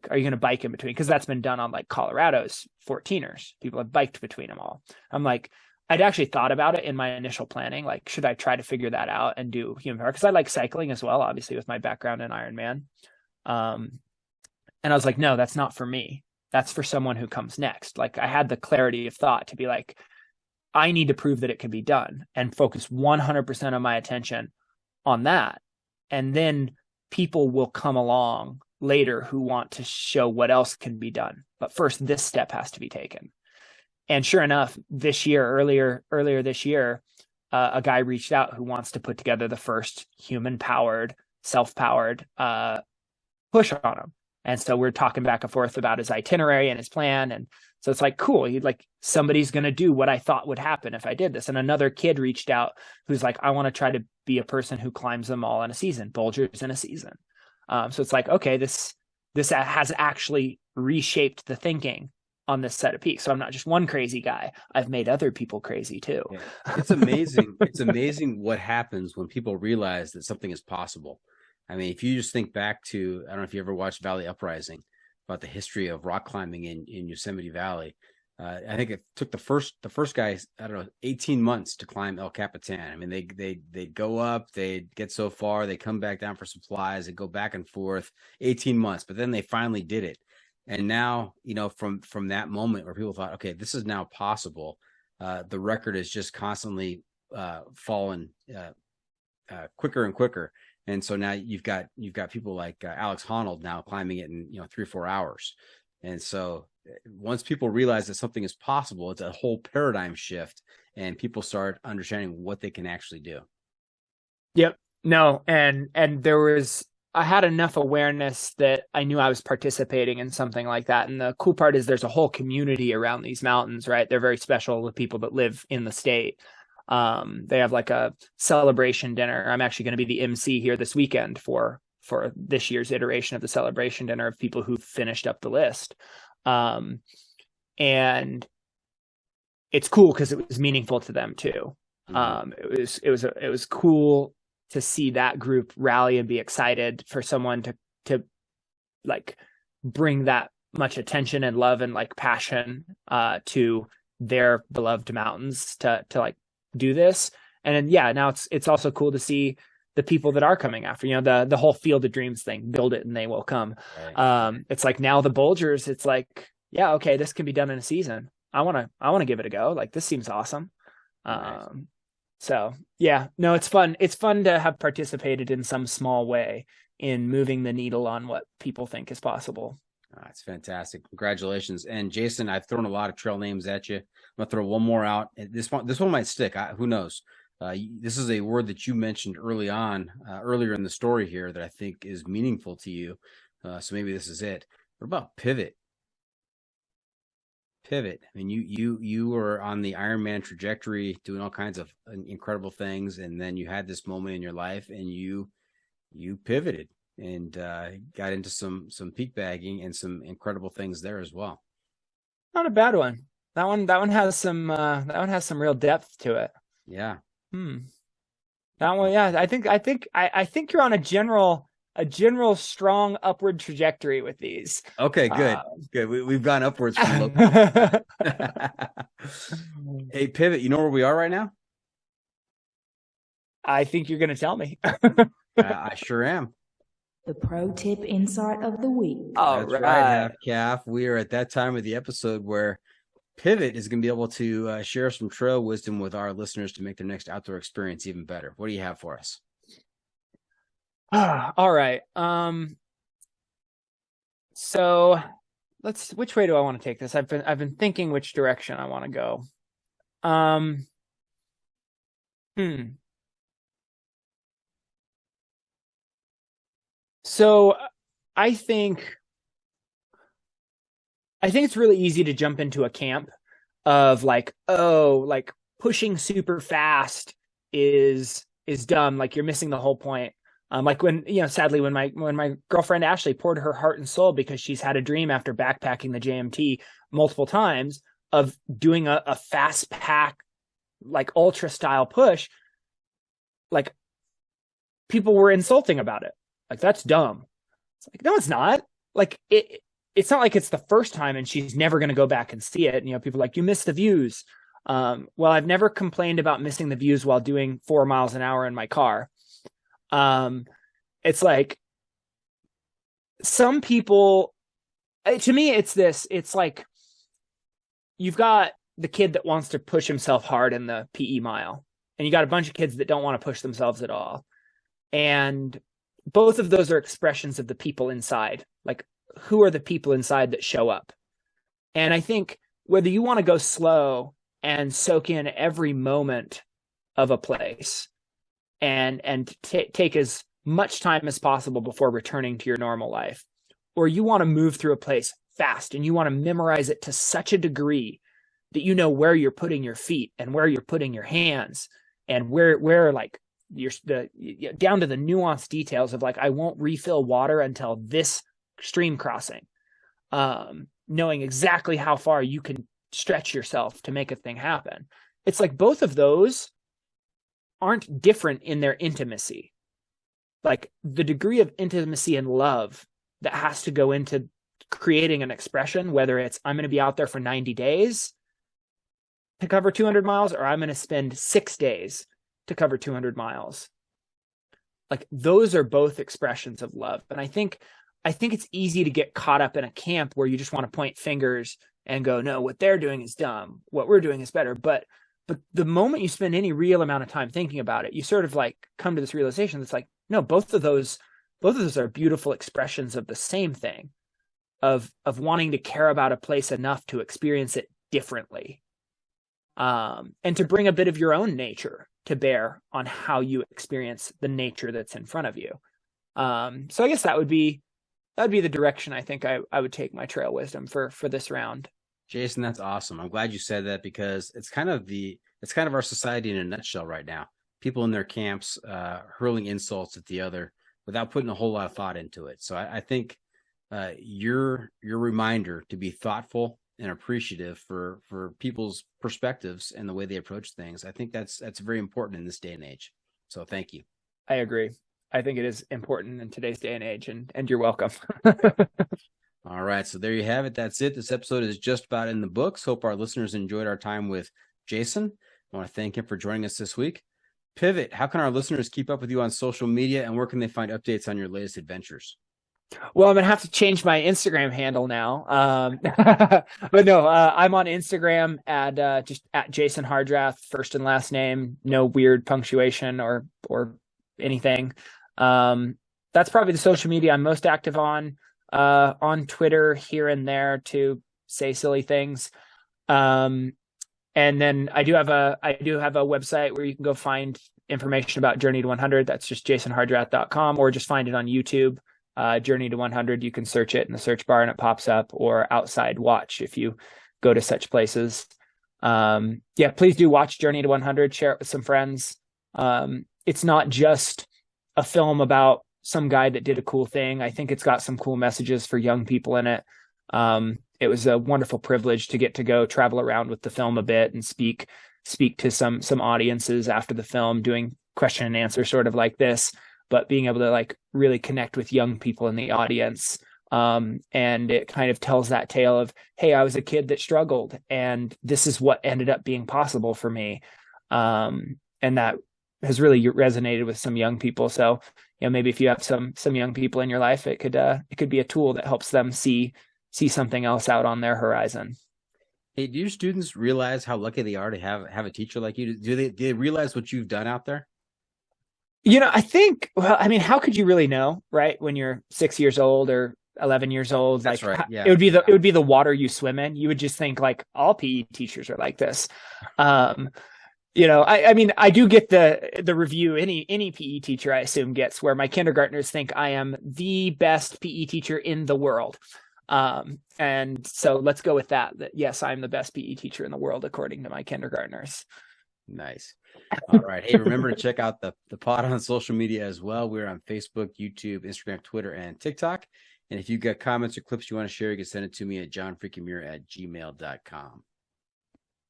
Are you gonna bike in between? Because that's been done on Colorado's 14ers. People have biked between them all. I'm I'd actually thought about it in my initial planning. Should I try to figure that out and do human power? Because I like cycling as well, obviously, with my background in Ironman. And I was no, that's not for me. That's for someone who comes next. I had the clarity of thought to be I need to prove that it can be done and focus 100% of my attention on that. And then people will come along later who want to show what else can be done. But first, this step has to be taken. And sure enough, earlier this year, a guy reached out who wants to put together the first human-powered, self-powered push on him. And so we're talking back and forth about his itinerary and his plan. And so it's cool. Somebody's going to do what I thought would happen if I did this. And another kid reached out who's I want to try to be a person who climbs them all in a season, Bulgers in a season. So it's okay, this has actually reshaped the thinking on this set of peaks. So I'm not just one crazy guy. I've made other people crazy too. Yeah. It's amazing. It's amazing what happens when people realize that something is possible. I mean, if you just think back to, I don't know if you ever watched Valley Uprising, about the history of rock climbing in Yosemite Valley. I think it took the first guy, I don't know, 18 months to climb El Capitan. I mean, they go up, they get so far, they come back down for supplies, they go back and forth, 18 months, but then they finally did it. And now, from that moment where people thought, okay, this is now possible, the record is just constantly falling quicker and quicker. And so now you've got people like Alex Honnold now climbing it in 3 or 4 hours. And so once people realize that something is possible, it's a whole paradigm shift, and people start understanding what they can actually do. Yep. No. And I had enough awareness that I knew I was participating in something like that. And the cool part is there's a whole community around these mountains, right? They're very special to people that live in the state. They have like a celebration dinner. I'm actually going to be the MC here this weekend for this year's iteration of the celebration dinner of people who finished up the list. And it's cool because it was meaningful to them too. It was cool to see that group rally and be excited for someone to like bring that much attention and love and like passion to their beloved mountains to like do this. And then, yeah, now it's also cool to see the people that are coming after, the whole Field of Dreams thing, build it and they will come. Right. It's like now the Bulgers, it's like, yeah, okay, this can be done in a season. I want to give it a go. Like, this seems awesome. Nice. So yeah, no, it's fun. It's fun to have participated in some small way in moving the needle on what people think is possible. It's fantastic. Congratulations. And Jason, I've thrown a lot of trail names at you. I'm going to throw one more out. This one might stick. Who knows? This is a word that you mentioned earlier in the story here that I think is meaningful to you. So maybe this is it. What about pivot? Pivot. I mean, you were on the Ironman trajectory, doing all kinds of incredible things, and then you had this moment in your life, and you pivoted and got into some peak bagging and some incredible things there as well. Not a bad one. That one has some real depth to it. Yeah. That one, yeah. I think you're on a general strong upward trajectory with these. Okay, good. Good. We've gone upwards from low. Hey, pivot. You know where we are right now? I think you're going to tell me. I sure am. The pro tip insight of the week. That's right, half calf. We are at that time of the episode where Pivot is going to be able to share some trail wisdom with our listeners to make their next outdoor experience even better. What do you have for us? All right. So which way do I want to take this? I've been thinking which direction I want to go. So I think it's really easy to jump into a camp of like, oh, like pushing super fast is dumb. Like you're missing the whole point. Like when, sadly, when my girlfriend Ashley poured her heart and soul because she's had a dream after backpacking the JMT multiple times of doing a fast pack, like ultra style push, like people were insulting about it. Like, that's dumb. It's like, no, it's not. Like it's not like it's the first time and she's never going to go back and see it. People are like, you missed the views. Well, I've never complained about missing the views while doing 4 miles an hour in my car. It's like some people, to me, it's like you've got the kid that wants to push himself hard in the PE mile, and you got a bunch of kids that don't want to push themselves at all. And both of those are expressions of the people inside. Like, who are the people inside that show up? And I think whether you want to go slow and soak in every moment of a place and take as much time as possible before returning to your normal life, or you want to move through a place fast and you want to memorize it to such a degree that you know where you're putting your feet and where you're putting your hands and where like down to the nuanced details of like, I won't refill water until this stream crossing, knowing exactly how far you can stretch yourself to make a thing happen. It's like both of those aren't different in their intimacy. Like the degree of intimacy and love that has to go into creating an expression, whether it's I'm going to be out there for 90 days to cover 200 miles, or I'm going to spend 6 days to cover 200 miles. Like, those are both expressions of love. And I think it's easy to get caught up in a camp where you just want to point fingers and go, no, what they're doing is dumb, what we're doing is better. But the moment you spend any real amount of time thinking about it, you sort of like come to this realization that's like, no, both of those are beautiful expressions of the same thing, of wanting to care about a place enough to experience it differently, and to bring a bit of your own nature to bear on how you experience the nature that's in front of you. So I guess that would be the direction I think I would take my trail wisdom for this round. Jason, that's awesome. I'm glad you said that, because it's kind of our society in a nutshell right now. People in their camps hurling insults at the other without putting a whole lot of thought into it. So I think your reminder to be thoughtful and appreciative for people's perspectives and the way they approach things, I think that's very important in this day and age. So thank you. I agree. I think it is important in today's day and age, and you're welcome. All right. So there you have it. That's it. This episode is just about in the books. Hope our listeners enjoyed our time with Jason. I want to thank him for joining us this week. Pivot, how can our listeners keep up with you on social media, and where can they find updates on your latest adventures? Well, I'm going to have to change my Instagram handle now. But no, I'm on Instagram at just at Jason Hardrath, first and last name, no weird punctuation or anything. That's probably the social media I'm most active on Twitter here and there to say silly things. And then I do have a website where you can go find information about Journey to 100. That's just jasonhardrath.com, or just find it on YouTube. Journey to 100. You can search it in the search bar and it pops up, or Outside Watch if you go to such places. Please do watch Journey to 100. Share it with some friends. It's not just a film about some guy that did a cool thing. I think it's got some cool messages for young people in it. It was a wonderful privilege to get to go travel around with the film a bit and speak to some audiences after the film, doing question and answer sort of like this, but being able to like really connect with young people in the audience. And it kind of tells that tale of, hey, I was a kid that struggled, and this is what ended up being possible for me. And that has really resonated with some young people. So, maybe if you have some young people in your life, it could be a tool that helps them see something else out on their horizon. Hey, do your students realize how lucky they are to have a teacher like you? Do they realize what you've done out there? I think, how could you really know, right? When you're 6 years old or 11 years old, that's right. Yeah. It would be the water you swim in. You would just think like all PE teachers are like this. I do get the review any PE teacher I assume gets, where my kindergartners think I am the best PE teacher in the world. And so let's go with that yes, I'm the best PE teacher in the world, according to my kindergartners. Nice. All right. Hey, remember to check out the pod on social media as well. We're on Facebook, YouTube, Instagram, Twitter, and TikTok. And if you've got comments or clips you want to share, you can send it to me at johnfreakinmuir@gmail.com.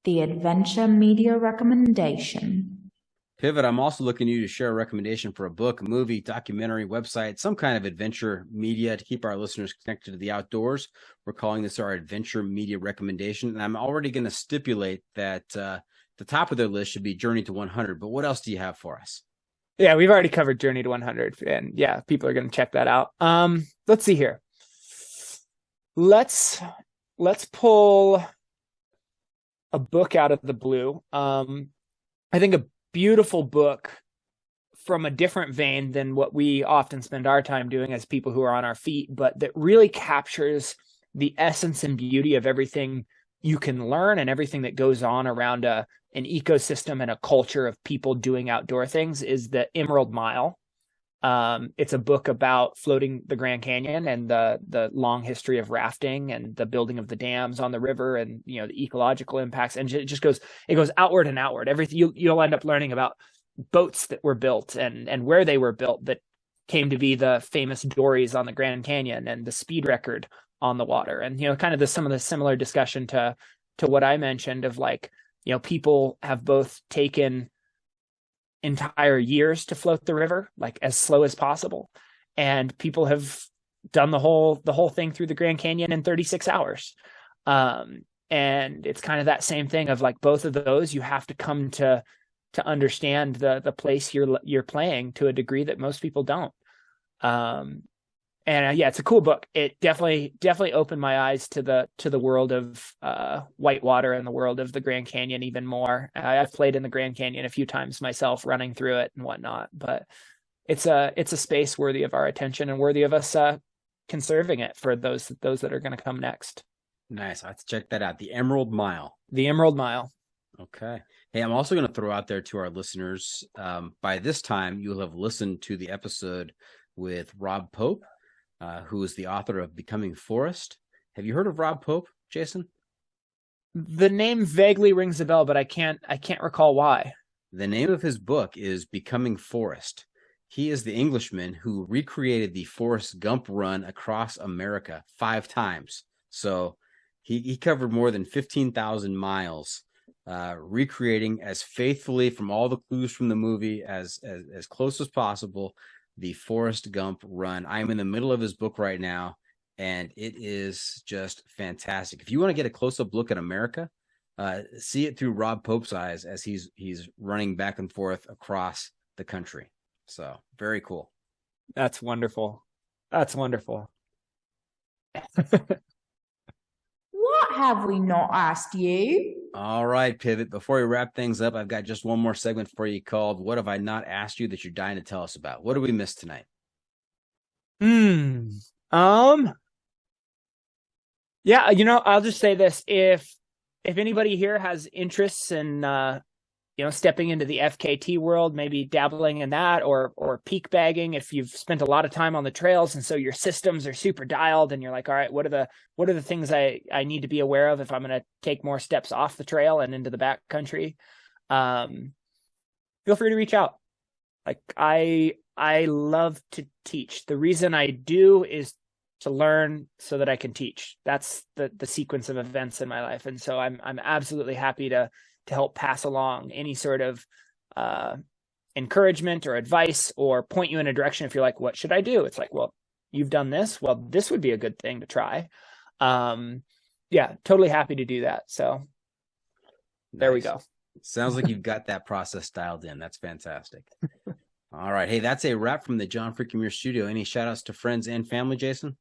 The Adventure Media Recommendation. Pivot, I'm also looking to you to share a recommendation for a book, movie, documentary, website, some kind of adventure media to keep our listeners connected to the outdoors. We're calling this our Adventure Media Recommendation. And I'm already going to stipulate that the top of their list should be Journey to 100. But what else do you have for us? Yeah, we've already covered Journey to 100. And yeah, people are going to check that out. Let's see here. Let's pull a book out of the blue. I think a beautiful book from a different vein than what we often spend our time doing as people who are on our feet, but that really captures the essence and beauty of everything you can learn and everything that goes on around an ecosystem and a culture of people doing outdoor things, is The Emerald Mile. It's a book about floating the Grand Canyon and the long history of rafting and the building of the dams on the river, and the ecological impacts. And it goes outward and outward. Everything you'll end up learning about boats that were built and where they were built that came to be the famous dories on the Grand Canyon and the speed record on the water. And kind of some of the similar discussion to what I mentioned of people have both taken entire years to float the river, like as slow as possible, and people have done the whole thing through the Grand Canyon in 36 hours. And it's kind of that same thing of like both of those, you have to come to understand the place you're playing to a degree that most people don't. And yeah, it's a cool book. It definitely opened my eyes to the world of whitewater and the world of the Grand Canyon even more. I've played in the Grand Canyon a few times myself, running through it and whatnot, but it's a space worthy of our attention and worthy of us conserving it for those that are going to come next. Nice. I have to check that out. The Emerald Mile. The Emerald Mile. Okay. Hey, I'm also going to throw out there to our listeners. By this time, you'll have listened to the episode with Rob Pope, who is the author of Becoming Forest. Have you heard of Rob Pope, Jason? The name vaguely rings a bell, but I can't recall why. The name of his book is Becoming Forest. He is the Englishman who recreated the Forrest Gump run across America 5 times. So he covered more than 15,000 miles, recreating as faithfully from all the clues from the movie as close as possible the Forrest Gump run. I'm in the middle of his book right now, and it is just fantastic. If you want to get a close-up look at America, see it through Rob Pope's eyes as he's running back and forth across the country. So very cool. That's wonderful. That's wonderful. What have we not asked you? All right, Pivot. Before we wrap things up, I've got just one more segment for you called What Have I Not Asked You That You're Dying to Tell Us About? What did we miss tonight? Yeah, I'll just say this. If anybody here has interests in stepping into the FKT world, maybe dabbling in that, or peak bagging, if you've spent a lot of time on the trails and so your systems are super dialed and you're like, all right, what are the things I need to be aware of if I'm going to take more steps off the trail and into the back country, feel free to reach out. Like I love to teach. The reason I do is to learn so that I can teach. That's the sequence of events in my life. And so I'm absolutely happy to help pass along any sort of encouragement or advice, or point you in a direction. If you're like, what should I do? It's like, well, you've done this. Well, this would be a good thing to try. Yeah, totally happy to do that. So there we go. Sounds like you've got that process dialed in. That's fantastic. All right. Hey, that's a wrap from the John Freaking Muir studio. Any shout outs to friends and family, Jason?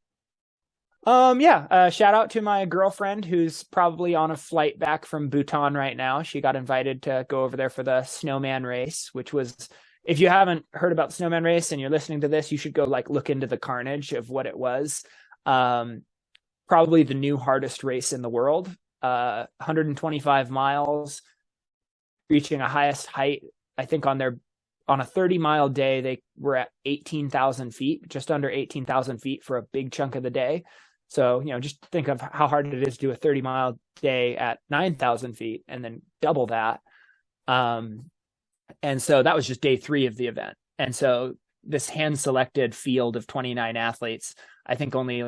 Shout out to my girlfriend who's probably on a flight back from Bhutan right now. She got invited to go over there for the snowman race, which was, if you haven't heard about the snowman race and you're listening to this, you should go look into the carnage of what it was. Probably the new hardest race in the world, 125 miles, reaching a highest height. I think on a 30-mile day, they were at 18,000 feet, just under 18,000 feet for a big chunk of the day. So, just think of how hard it is to do a 30-mile day at 9,000 feet and then double that. And so that was just day 3 of the event. And so this hand-selected field of 29 athletes, I think only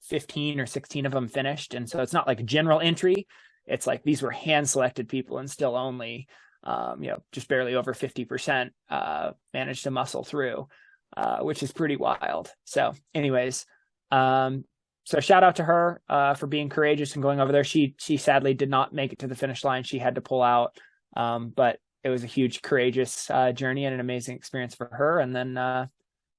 15 or 16 of them finished. And so it's not like general entry. It's like these were hand-selected people, and still only, just barely over 50% managed to muscle through, which is pretty wild. So anyways, so shout out to her for being courageous and going over there. She sadly did not make it to the finish line. She had to pull out, but it was a huge, courageous journey and an amazing experience for her. And then I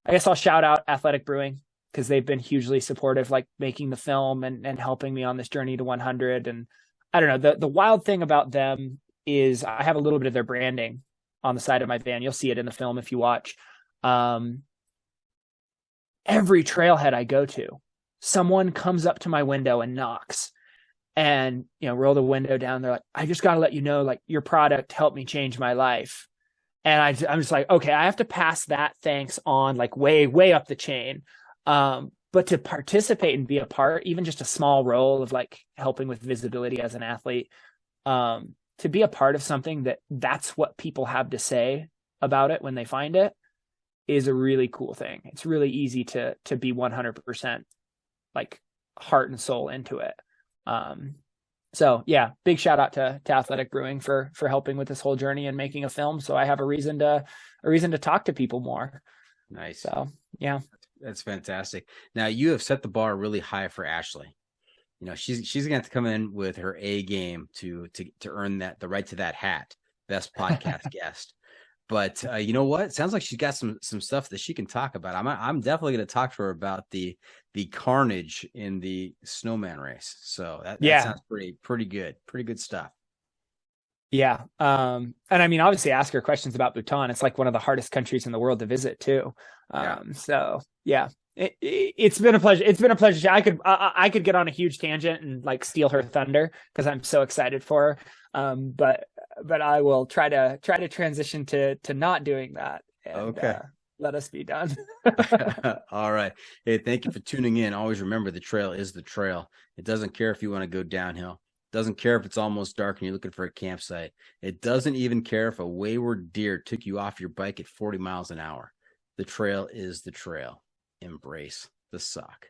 guess I'll shout out Athletic Brewing, because they've been hugely supportive, making the film and helping me on this journey to 100. And I don't know, the wild thing about them is I have a little bit of their branding on the side of my van. You'll see it in the film if you watch. Every trailhead I go to, someone comes up to my window and knocks, and roll the window down. They're like, I just got to let you know, your product helped me change my life. And I'm just like, okay, I have to pass that thanks on way up the chain. But to participate and be a part, even just a small role of helping with visibility as an athlete, to be a part of something that's what people have to say about it when they find it, is a really cool thing. It's really easy to be 100% heart and soul into it. So yeah, big shout out to Athletic Brewing for helping with this whole journey and making a film, so I have a reason to talk to people more. Nice. So yeah, That's fantastic. Now you have set the bar really high for Ashley. You know, she's gonna have to come in with her A game to earn the right to that hat, best podcast guest. But you know what? It sounds like she's got some stuff that she can talk about. I'm definitely going to talk to her about the carnage in the snowman race. So that sounds pretty good. Pretty good stuff. Yeah. And I mean, obviously ask her questions about Bhutan. It's like one of the hardest countries in the world to visit too. So yeah, it's been a pleasure. It's been a pleasure. I could get on a huge tangent and like steal her thunder because I'm so excited for her. But I will try to transition to not doing that. And, okay. Let us be done. All right. Hey, thank you for tuning in. Always remember the trail is the trail. It doesn't care if you want to go downhill. Doesn't care if it's almost dark and you're looking for a campsite. It doesn't even care if a wayward deer took you off your bike at 40 miles an hour. The trail is the trail. Embrace the suck.